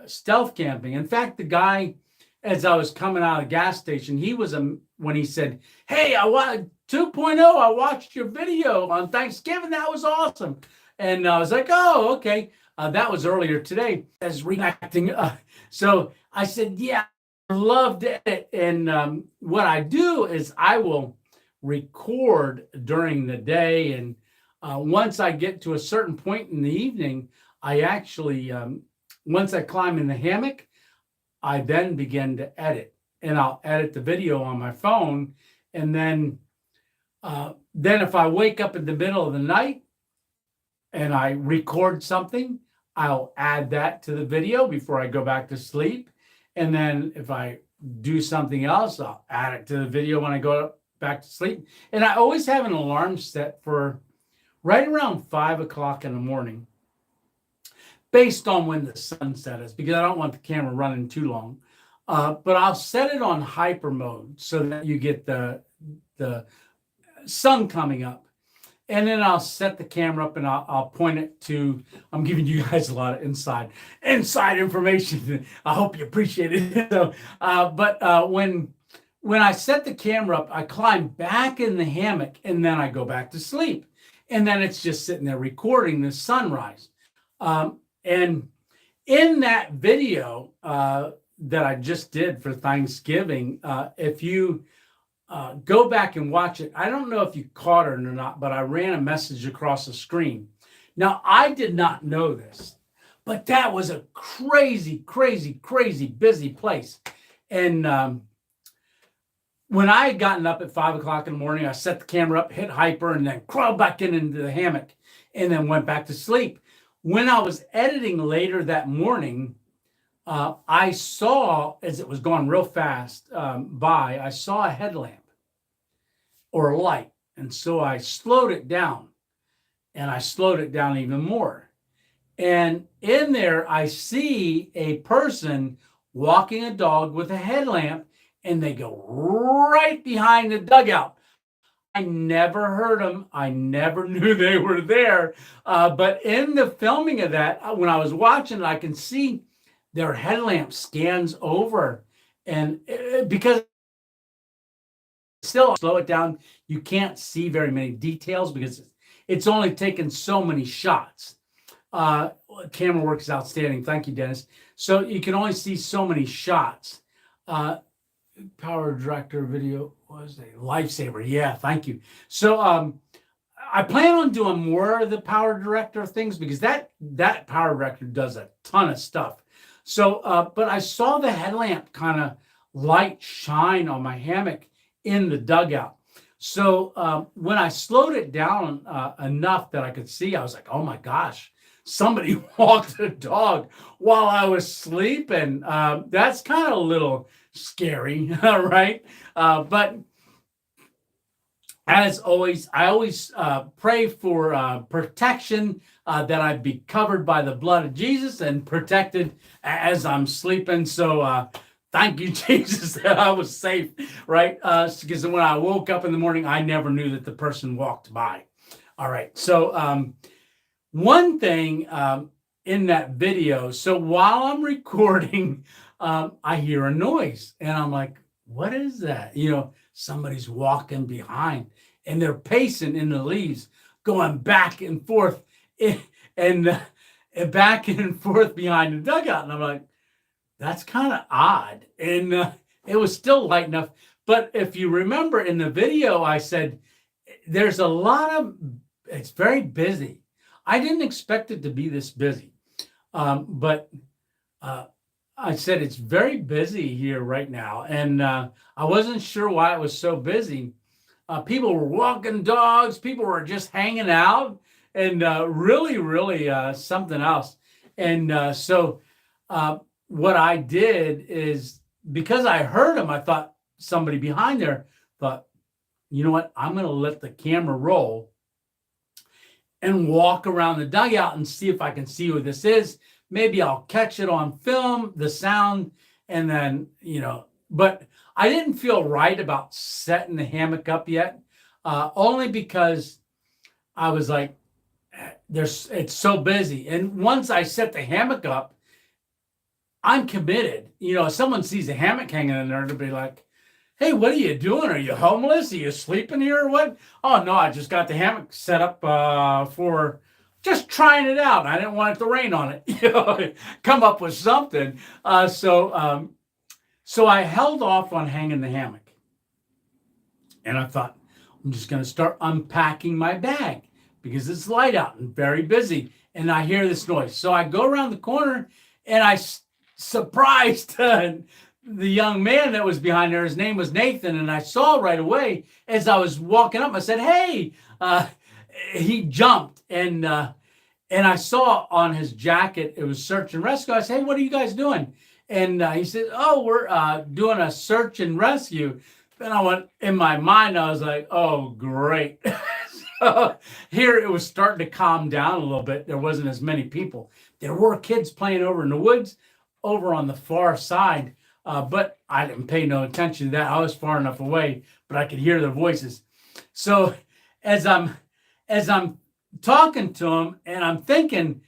stealth camping. In fact, the guy, as I was coming out of the gas station, he was when he said, hey, I want 2.0. I watched your video on Thanksgiving. That was awesome. And I was like, oh, okay. That was earlier today as reacting. So I said, yeah, I loved it. And what I do is I will record during the day. And once I get to a certain point in the evening, I actually, once I climb in the hammock, I then begin to edit, and I'll edit the video on my phone. And then if I wake up in the middle of the night and I record something, I'll add that to the video before I go back to sleep. And then if I do something else, I'll add it to the video when I go back to sleep. And I always have an alarm set for right around 5 o'clock in the morning, based on when the sunset is, because I don't want the camera running too long. But I'll set it on hyper mode so that you get the sun coming up. And then I'll set the camera up and I'll point it to, I'm giving you guys a lot of inside information. I hope you appreciate it. So, but when I set the camera up, I climb back in the hammock and then I go back to sleep. And then it's just sitting there recording the sunrise. And in that video that I just did for Thanksgiving, if you go back and watch it, I don't know if you caught it or not, but I ran a message across the screen. Now, I did not know this, but that was a crazy, crazy, crazy busy place. And when I had gotten up at 5 o'clock in the morning, I set the camera up, hit hyper, and then crawled back into the hammock and then went back to sleep. When I was editing later that morning, I saw, as it was going real fast by, I saw a headlamp or a light. And so I slowed it down, and I slowed it down even more. And in there, I see a person walking a dog with a headlamp, and they go right behind the dugout. I never heard them. I never knew they were there. But in the filming of that, when I was watching it, I can see their headlamp scans over. And because still slow it down, you can't see very many details because it's only taken so many shots. Camera work is outstanding. Thank you, Dennis. So you can only see so many shots. Power director video was a lifesaver. Yeah, thank you. So I plan on doing more of the power director things because that power director does a ton of stuff. So, but I saw the headlamp kind of light shine on my hammock in the dugout. So when I slowed it down enough that I could see, I was like, oh my gosh, somebody walked a dog while I was sleeping. That's kind of a little scary, right? But as always, I always pray for protection, that I be covered by the blood of Jesus and protected as I'm sleeping. So thank you, Jesus, that I was safe, right? Because when I woke up in the morning, I never knew that the person walked by. All right. So one thing in that video, so while I'm recording, I hear a noise and I'm like, what is that? You know, somebody's walking behind and they're pacing in the leaves, going back and forth and back and forth behind the dugout. And I'm like, that's kind of odd. And it was still light enough. But if you remember in the video, I said, there's a lot of, it's very busy. I didn't expect it to be this busy. But I said, it's very busy here right now. And I wasn't sure why it was so busy. People were walking dogs. People were just hanging out and really, really something else. And so what I did is, because I heard them, I thought somebody behind there thought, you know what, I'm going to let the camera roll and walk around the dugout and see if I can see who this is. Maybe I'll catch it on film, the sound, and then, you know, but I didn't feel right about setting the hammock up yet, only because I was like, it's so busy. And once I set the hammock up, I'm committed. You know, if someone sees a hammock hanging in there, they'll be like, hey, what are you doing? Are you homeless? Are you sleeping here or what? Oh, no, I just got the hammock set up for just trying it out. I didn't want it to rain on it. You know, come up with something. So I held off on hanging the hammock. And I thought, I'm just going to start unpacking my bag because it's light out and very busy. And I hear this noise. So I go around the corner and I surprised the young man that was behind there. His name was Nathan. And I saw right away as I was walking up, I said, hey, he jumped. And I saw on his jacket, it was search and rescue. I said, hey, what are you guys doing? And he said, oh, we're doing a search and rescue. Then I went, in my mind, I was like, oh, great. So here it was starting to calm down a little bit. There wasn't as many people. There were kids playing over in the woods over on the far side, but I didn't pay no attention to that. I was far enough away, but I could hear their voices. So as I'm talking to him and I'm thinking,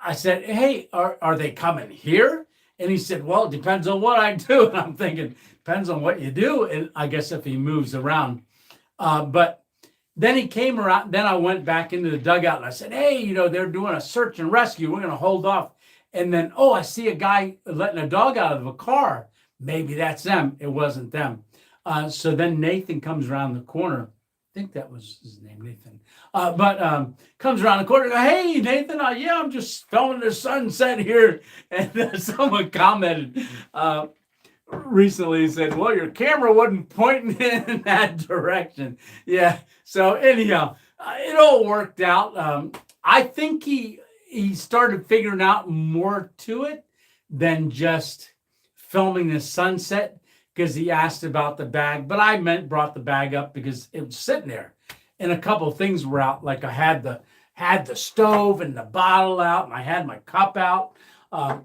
I said, hey, are they coming here? And he said, well, it depends on what I do. And I'm thinking, depends on what you do. And I guess if he moves around. But then he came around. Then I went back into the dugout and I said, hey, they're doing a search and rescue. We're going to hold off. And then, I see a guy letting a dog out of a car. Maybe that's them. It wasn't them. So then Nathan comes around the corner. I think that was his name, Nathan. But comes around the corner and goes, hey, Nathan, yeah, I'm just filming the sunset here. And someone commented recently, said, well, your camera wasn't pointing in that direction. Yeah. So anyhow, it all worked out. I think he started figuring out more to it than just filming the sunset, because he asked about the bag, but I brought the bag up because it was sitting there, and a couple of things were out. Like I had the stove and the bottle out, and I had my cup out. I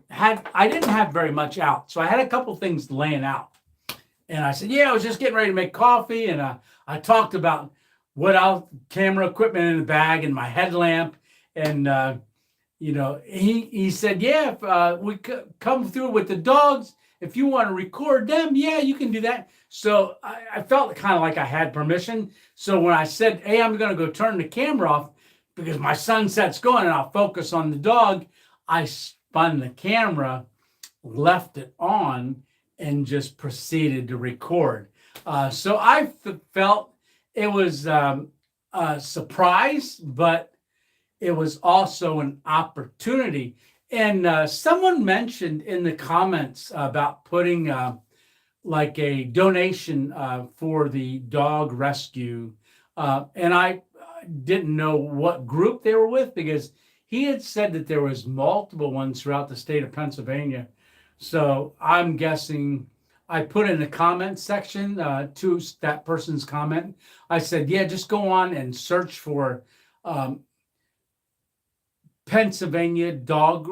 didn't have very much out, so I had a couple of things laying out. And I said, yeah, I was just getting ready to make coffee, and I talked about what else, camera equipment in the bag and my headlamp, and he said, yeah, if we come through with the dogs, if you want to record them, yeah, you can do that. So I felt kind of like I had permission. So when I said, hey, I'm going to go turn the camera off because my sunset's going and I'll focus on the dog, I spun the camera, left it on, and just proceeded to record. So I felt it was a surprise, but it was also an opportunity. And someone mentioned in the comments about putting like a donation for the dog rescue. And I didn't know what group they were with, because he had said that there was multiple ones throughout the state of Pennsylvania. So I'm guessing I put in the comment section to that person's comment. I said, yeah, just go on and search for Pennsylvania dog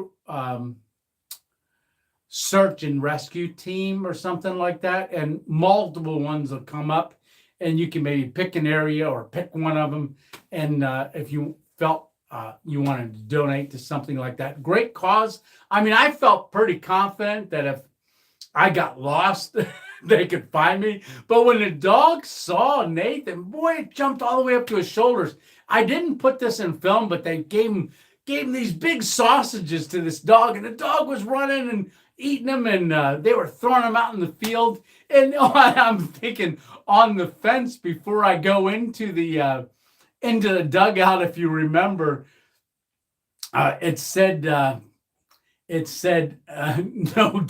search and rescue team or something like that, and multiple ones will come up, and you can maybe pick an area or pick one of them. And if you felt you wanted to donate to something like that, great cause. I mean, I felt pretty confident that if I got lost, they could find me. But when the dog saw Nathan, boy, it jumped all the way up to his shoulders. I didn't put this in film, but they gave him these big sausages to this dog, and the dog was running and eating them, and they were throwing them out in the field. And I'm thinking, on the fence before I go into the dugout, if you remember, it said no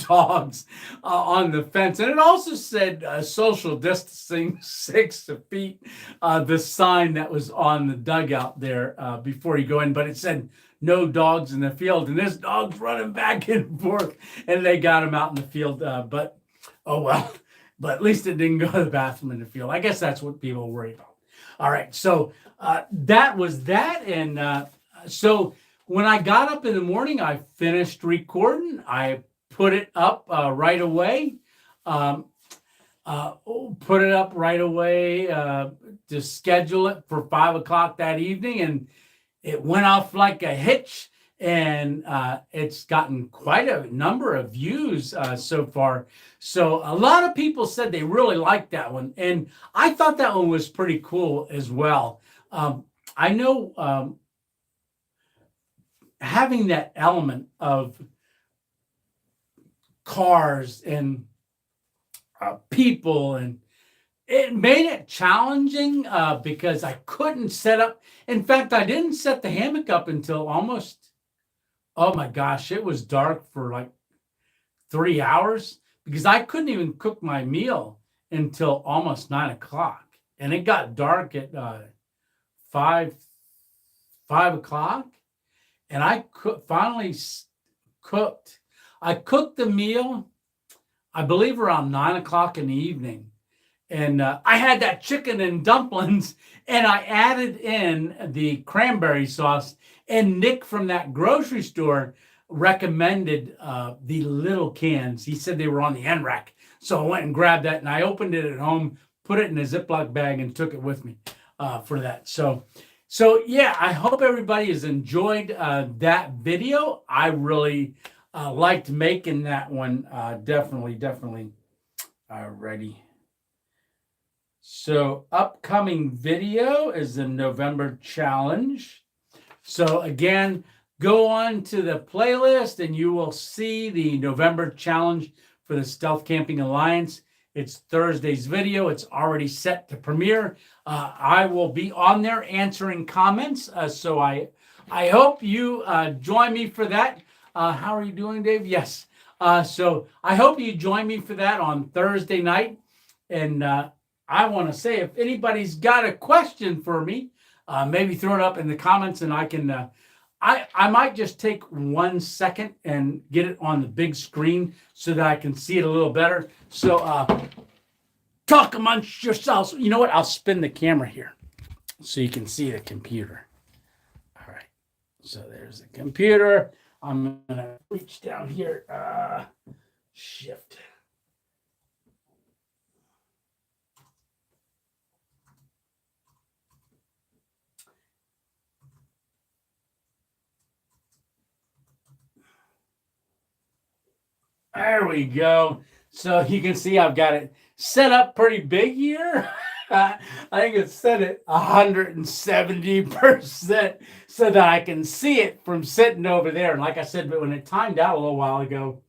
dogs on the fence, and it also said social distancing 6 feet. The sign that was on the dugout there before you go in, but it said no dogs in the field, and this dog's running back and forth, and they got him out in the field. But oh well. But at least it didn't go to the bathroom in the field. I guess that's what people worry about. All right, so that was that, and so when I got up in the morning, I finished recording. I put it up right away. To schedule it for 5 o'clock that evening, and it went off like a hitch, and it's gotten quite a number of views so far. So a lot of people said they really liked that one, and I thought that one was pretty cool as well. I know having that element of cars and people and It made it challenging because I couldn't set up. In fact, I didn't set the hammock up until almost, oh my gosh, it was dark for like 3 hours because I couldn't even cook my meal until almost 9 o'clock. And it got dark at 5 o'clock. And I finally cooked. I cooked the meal, I believe, around 9 o'clock in the evening. And I had that chicken and dumplings, and I added in the cranberry sauce. And Nick from that grocery store recommended the little cans. He said they were on the end rack. So I went and grabbed that, and I opened it at home, put it in a Ziploc bag, and took it with me for that. So yeah, I hope everybody has enjoyed that video. I really liked making that one. Definitely. Alrighty. So upcoming video is the November challenge. So again, go on to the playlist and you will see the November challenge for the Stealth Camping Alliance. It's Thursday's video. It's already set to premiere. I will be on there answering comments. So I hope you join me for that. How are you doing, Dave? Yes. So I hope you join me for that on Thursday night. And I want to say, if anybody's got a question for me, maybe throw it up in the comments and I can, I might just take 1 second and get it on the big screen so that I can see it a little better. So talk amongst yourselves. You know what? I'll spin the camera here so you can see the computer. All right. So there's the computer. I'm going to reach down here. Shift. There we go. So you can see I've got it set up pretty big here. I think it's set at 170% so that I can see it from sitting over there. And like I said, but when it timed out a little while ago,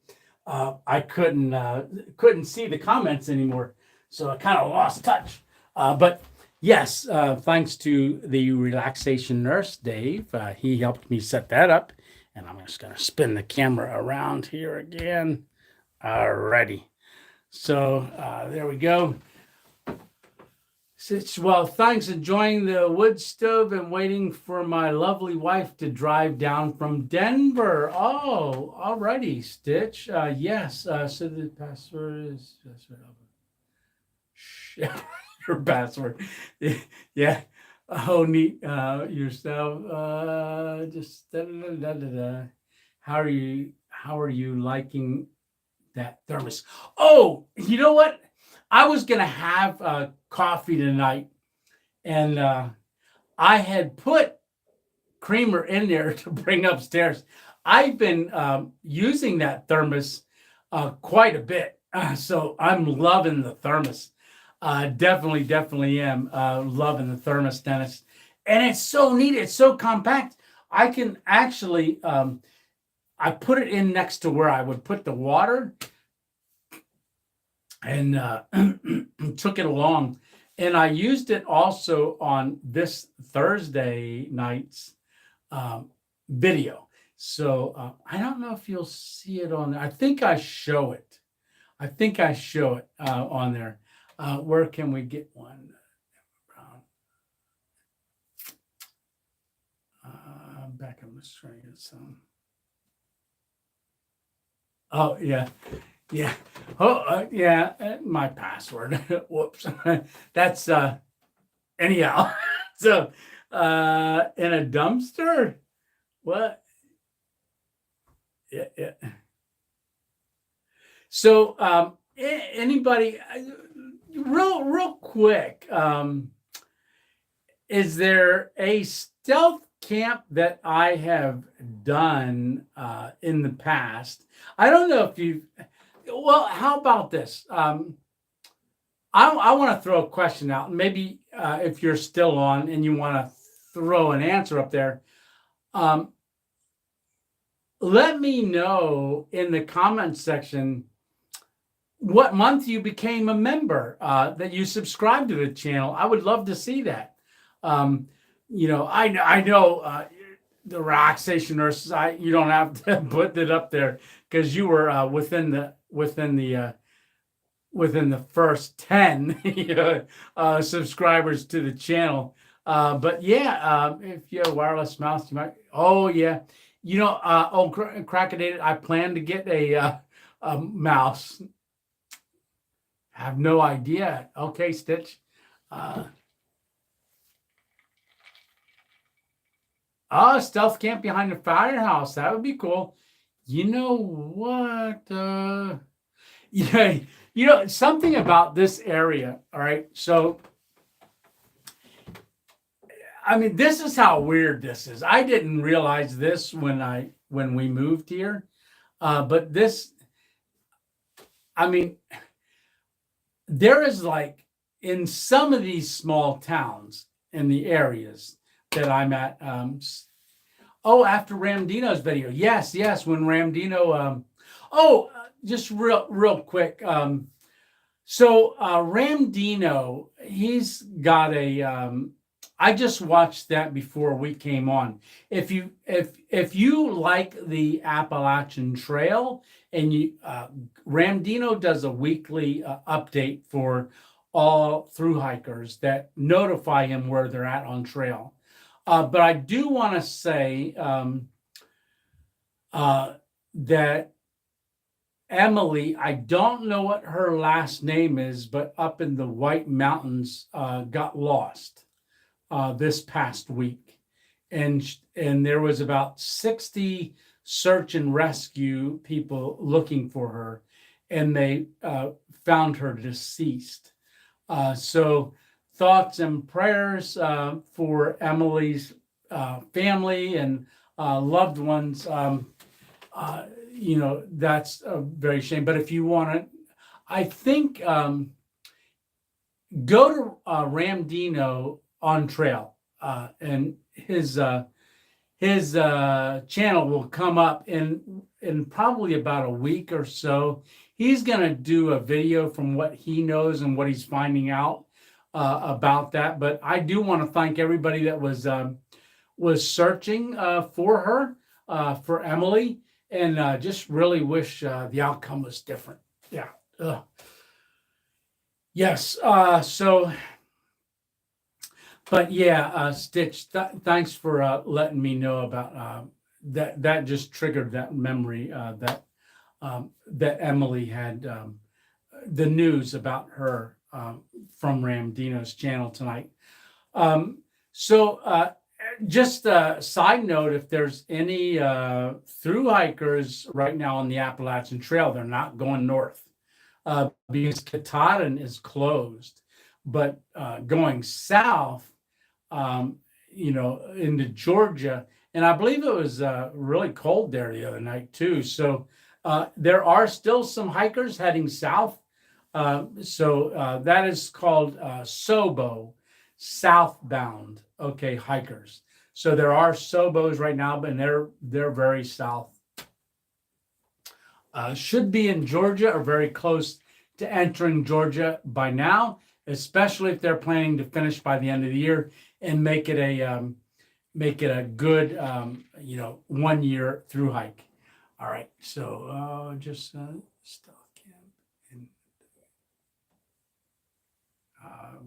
I couldn't see the comments anymore. So I kind of lost touch. But yes, thanks to the relaxation nurse, Dave. He helped me set that up. And I'm just going to spin the camera around here again. Alrighty. So there we go. Well, thanks. Enjoying the wood stove and waiting for my lovely wife to drive down from Denver. Oh, alrighty, Stitch. Yes. So the password is your password. Yeah. Oh, neat. Yourself. Just How are you liking that thermos? Oh, you know what? I was gonna have coffee tonight, and I had put creamer in there to bring upstairs. I've been using that thermos quite a bit, so I'm loving the thermos. Definitely am loving the thermos, Dennis. And it's so neat. It's so compact. I can actually, I put it in next to where I would put the water and took it along. And I used it also on this Thursday night's video. So I don't know if you'll see it on there. I think I show it. On there. Where can we get one? Back on the screen. Oh, yeah. Oh, yeah. My password. Whoops. That's anyhow. So, in a dumpster. What? Yeah. So, anybody, real quick, is there a stealth camp that I have done in the past? I don't know if you've. Well, how about this? I want to throw a question out. Maybe if you're still on and you want to throw an answer up there, let me know in the comment section what month you became a member, that you subscribed to the channel. I would love to see that. Um, I know the relaxation nurses. You don't have to put it up there because you were within the first 10 subscribers to the channel. But yeah, if you have a wireless mouse, you might. Oh yeah, Crackodated. I plan to get a mouse. Have no idea. Okay, Stitch. Stealth camp behind the firehouse. That would be cool. You know what? Yeah, something about this area. All right. So, I mean, this is how weird this is. I didn't realize this when we moved here. But this, I mean, there is like in some of these small towns in the areas that I'm at. After Ramdino's video. Yes. When Ramdino, just real quick. Ramdino, he's got I just watched that before we came on. If you like the Appalachian Trail and Ramdino does a weekly update for all thru hikers that notify him where they're at on trail. But I do want to say that Emily, I don't know what her last name is, but up in the White Mountains, got lost this past week, and there was about 60 search and rescue people looking for her, and they found her deceased. So thoughts and prayers for Emily's family and loved ones. That's a very shame. But if you want to, I think go to Ramdino on trail, and his channel will come up in probably about a week or so. He's going to do a video from what he knows and what he's finding out about that. But I do want to thank everybody that was searching for her, for Emily, and just really wish the outcome was different. Yeah. Yes. But yeah, Stitch, thanks for letting me know about that. That just triggered that memory that Emily had the news about her from Ramdino's channel tonight. Just a side note, if there's any thru hikers right now on the Appalachian Trail, they're not going north because Katahdin is closed. But going south, into Georgia, and I believe it was really cold there the other night too. So there are still some hikers heading south. That is called SOBO, southbound. Okay, hikers. So there are SOBOs right now, but they're very south. Should be in Georgia or very close to entering Georgia by now, especially if they're planning to finish by the end of the year and make it a good 1 year through hike. All right, so just stealth camp, and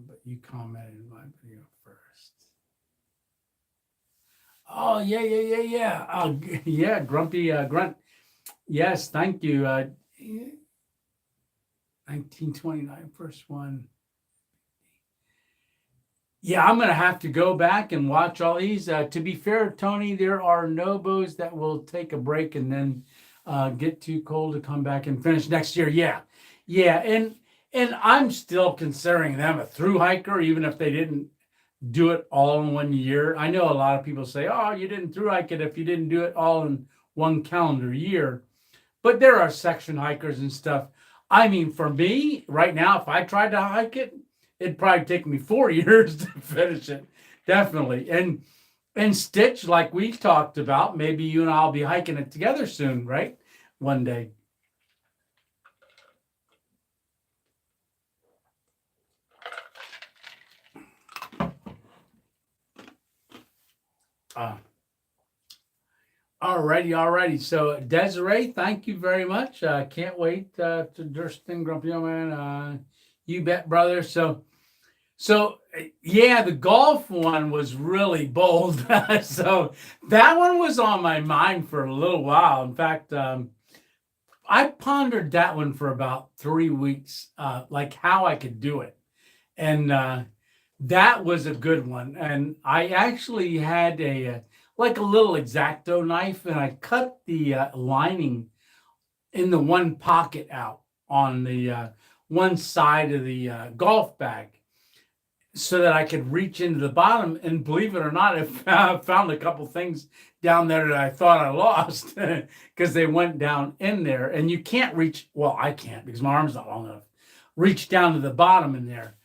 but you commented in my video first. Oh yeah. Yeah, Grumpy Grunt. Yes, thank you. 1929, first one. Yeah, I'm going to have to go back and watch all these. To be fair, Tony, there are Nobos that will take a break and then get too cold to come back and finish next year. Yeah. And I'm still considering them a thru hiker, even if they didn't do it all in 1 year. I know a lot of people say, oh, you didn't thru hike it if you didn't do it all in one calendar year. But there are section hikers and stuff. I mean, for me, right now, if I tried to hike it, it'd probably take me 4 years to finish it. Definitely. And Stitch, like we talked about, maybe you and I'll be hiking it together soon, right? One day. Uh, Alrighty. So Desiree, thank you very much. Can't wait to Durston Grumpy Old Man. You bet, brother. So yeah, the golf one was really bold. So that one was on my mind for a little while. In fact, I pondered that one for about 3 weeks, like how I could do it. And that was a good one. And I actually had like a little X-Acto knife, and I cut the lining in the one pocket out on the one side of the golf bag, so that I could reach into the bottom. And believe it or not, I found a couple things down there that I thought I lost because they went down in there. And you can't reach, well, I can't because my arm's not long enough, reach down to the bottom in there.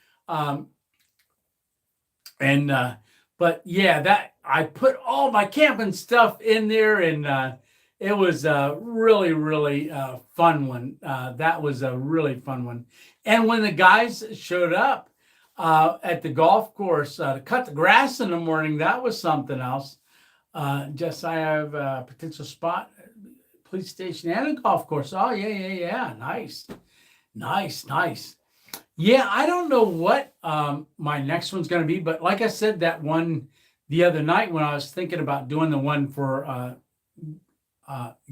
But yeah, that I put all my camping stuff in there, and it was a really fun one. That was a really fun one. And when the guys showed up at the golf course to cut the grass in the morning, that was something else. Just I have a potential spot, police station and a golf course. Oh yeah. Nice. Yeah, I don't know what my next one's going to be, but like I said, that one the other night when I was thinking about doing the one for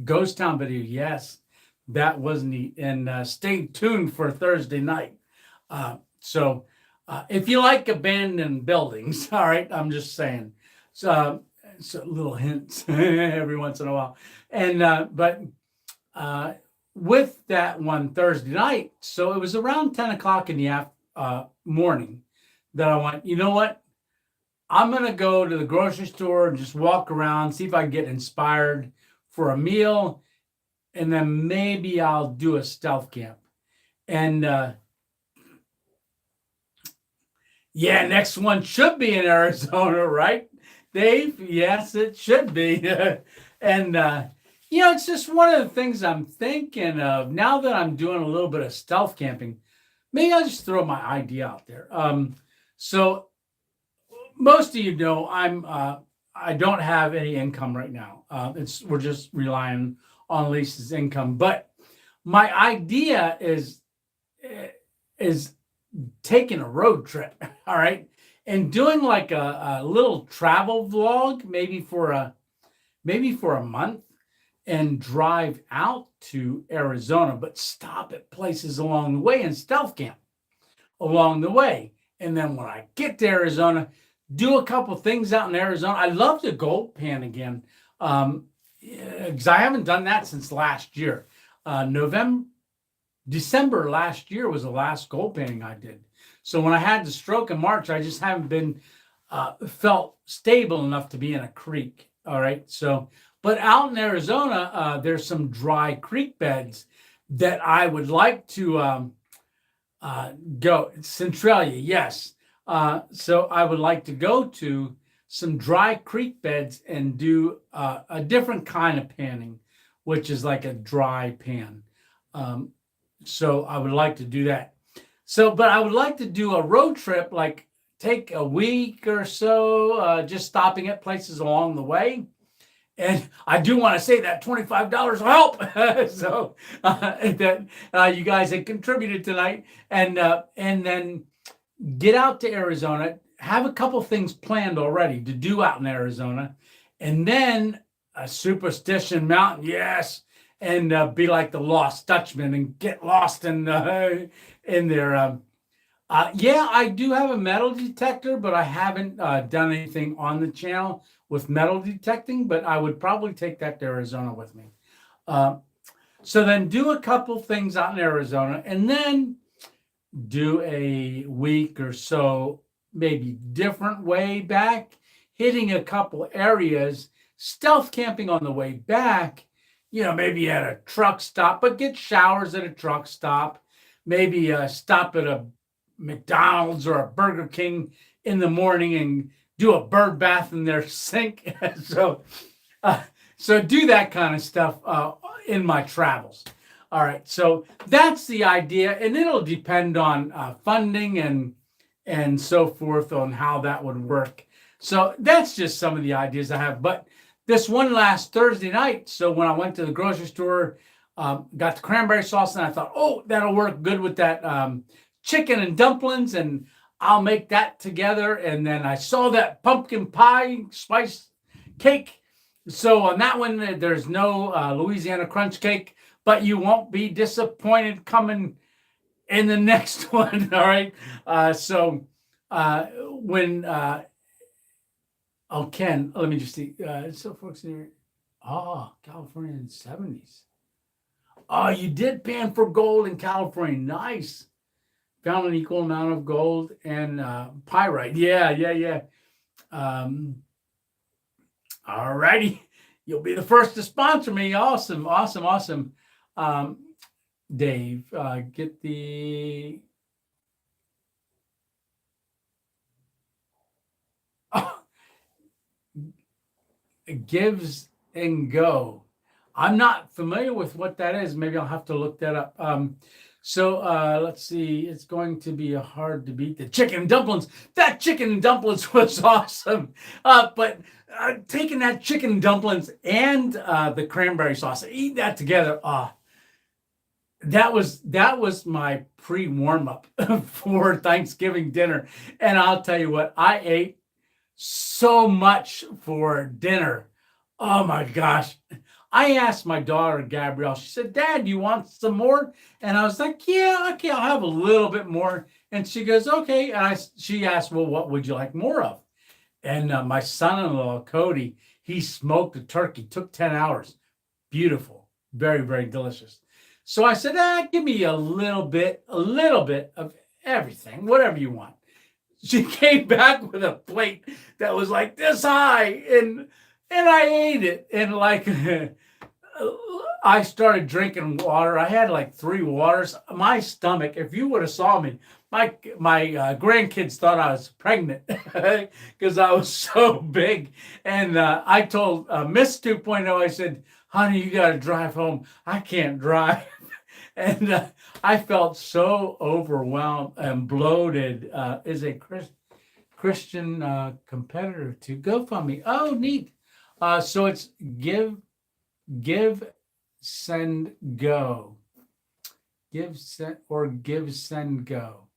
Ghost Town video, yes, that was neat. And stay tuned for Thursday night. So if you like abandoned buildings, all right, I'm just saying. So little hints every once in a while. And but with that one Thursday night, so it was around 10 o'clock in the morning that I went, you know what? I'm going to go to the grocery store and just walk around, see if I can get inspired for a meal, and then maybe I'll do a stealth camp. And yeah, next one should be in Arizona, right, Dave? Yes, it should be. And it's just one of the things I'm thinking of now that I'm doing a little bit of stealth camping. Maybe I'll just throw my idea out there. So most of you know I don't have any income right now. We're just relying on Lisa's income. But my idea is taking a road trip, all right, and doing like a little travel vlog, maybe for a month, and drive out to Arizona, but stop at places along the way and stealth camp along the way. And then when I get to Arizona, do a couple things out in Arizona. I love to gold pan again, because I haven't done that since last year. December last year was the last gold panning I did. So when I had the stroke in March, I just haven't been felt stable enough to be in a creek. All right. So, but out in Arizona, there's some dry creek beds that I would like to go. Centralia, yes. So I would like to go to some dry creek beds and do a different kind of panning, which is like a dry pan. So I would like to do that. But I would like to do a road trip, like take a week or so, just stopping at places along the way. And I do want to say that $25 will help. So that you guys had contributed tonight, and then get out to Arizona, have a couple things planned already to do out in Arizona, and then a Superstition Mountain, yes, and be like the Lost Dutchman and get lost in there. Yeah, I do have a metal detector, but I haven't done anything on the channel with metal detecting, but I would probably take that to Arizona with me. So then do a couple things out in Arizona, and then do a week or so, maybe different way back, hitting a couple areas, stealth camping on the way back, maybe at a truck stop, but get showers at a truck stop, maybe stop at a McDonald's or a Burger King in the morning and do a bird bath in their sink. So do that kind of stuff in my travels. All right, so that's the idea, and it'll depend on funding and so forth on how that would work. So that's just some of the ideas I have. But this one last Thursday night, so when I went to the grocery store, got the cranberry sauce, and I thought, oh, that'll work good with that chicken and dumplings, and I'll make that together. And then I saw that pumpkin pie spice cake. So on that one, there's no Louisiana crunch cake, but you won't be disappointed coming in the next one. All right. When oh, Ken, let me just see. So folks here, California in the 70s. Oh, you did pan for gold in California. Nice. Found an equal amount of gold and pyrite. Yeah. All righty. You'll be the first to sponsor me. Awesome. Dave, get the... Gives and go. I'm not familiar with what that is. Maybe I'll have to look that up. Let's see. It's going to be hard to beat the chicken and dumplings. That chicken and dumplings was awesome. But taking that chicken and dumplings and the cranberry sauce, eat that together. That was my pre-warm-up for Thanksgiving dinner. And I'll tell you what, I ate so much for dinner. Oh my gosh. I asked my daughter, Gabrielle, she said, Dad, do you want some more? And I was like, yeah, okay, I'll have a little bit more. And she goes, okay. And she asked, well, what would you like more of? And my son-in-law, Cody, he smoked a turkey, took 10 hours. Beautiful, very, very delicious. So I said, give me a little bit of everything, whatever you want. She came back with a plate that was like this high, and I ate it. And like, I started drinking water. I had like 3 waters. My stomach, if you would have saw me, my grandkids thought I was pregnant because I was so big. And I told Miss 2.0, I said, honey, you got to drive home. I can't drive. And I felt so overwhelmed and bloated. Is a Christian competitor to GoFundMe. Oh, neat. So it's give, send, go. Give, send, go.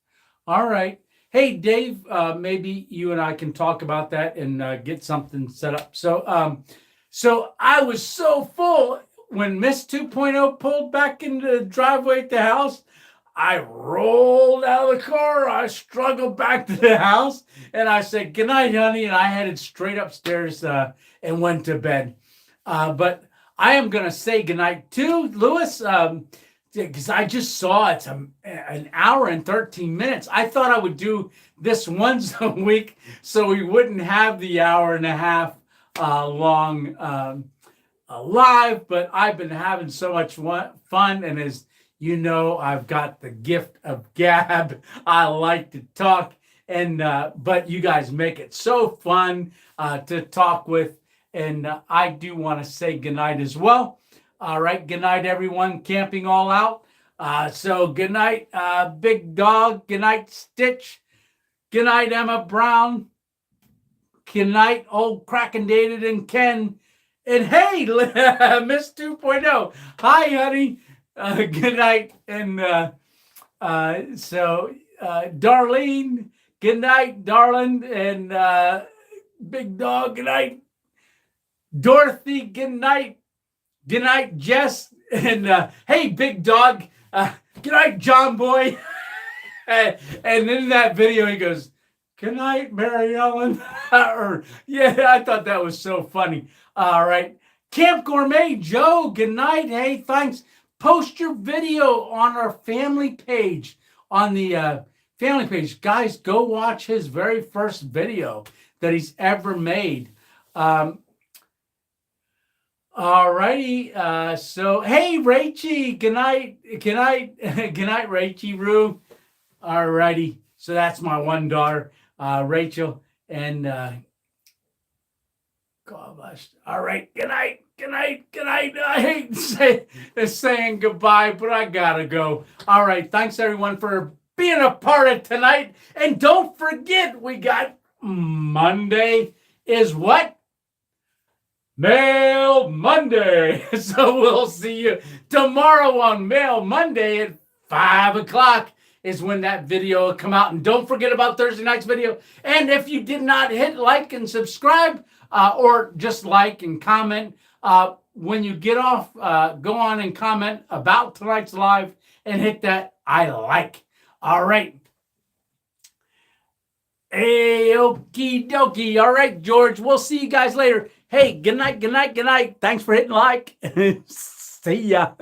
All right. Hey, Dave, maybe you and I can talk about that and get something set up. So I was so full. When Miss 2.0 pulled back into the driveway at the house, I rolled out of the car. I struggled back to the house, and I said, good night, honey, and I headed straight upstairs and went to bed. But I am going to say goodnight to Lewis because I just saw it's an hour and 13 minutes. I thought I would do this once a week so we wouldn't have the hour and a half long live, but I've been having so much fun, and as you know, I've got the gift of gab. I like to talk, and but you guys make it so fun to talk with, and I do want to say goodnight as well. All right, good night, everyone. Camping all out. So good night, Big Dog. Good night, Stitch. Good night, Emma Brown. Good night, old Kraken Dated and Ken. And hey, Miss 2.0, hi, honey. Good night. And Darlene, good night, darling. And Big Dog, good night. Dorothy, good night. Good night, Jess. And hey, Big Dog, good night, John Boy. And in that video, he goes, good night, Mary Ellen. Yeah, I thought that was so funny. All right. Camp Gourmet Joe, good night. Hey, thanks. Post your video on our family page, on the family page. Guys, go watch his very first video that he's ever made. All righty. So, hey, Rachie, good night. Good night. Good night, Rachie Roo. All righty. So that's my one daughter, Rachel. And God bless. All right. Good night. Good night. Good night. I hate saying goodbye, but I gotta go. All right. Thanks everyone for being a part of tonight. And don't forget, we got Monday is what? Mail Monday. So we'll see you tomorrow on Mail Monday at 5 o'clock is when that video will come out. And don't forget about Thursday night's video. And if you did not hit like and subscribe, or just like and comment, when you get off, go on and comment about tonight's live and hit that I like. All right. Hey, okie dokie. All right, George. We'll see you guys later. Hey, good night, good night, good night. Thanks for hitting like. See ya.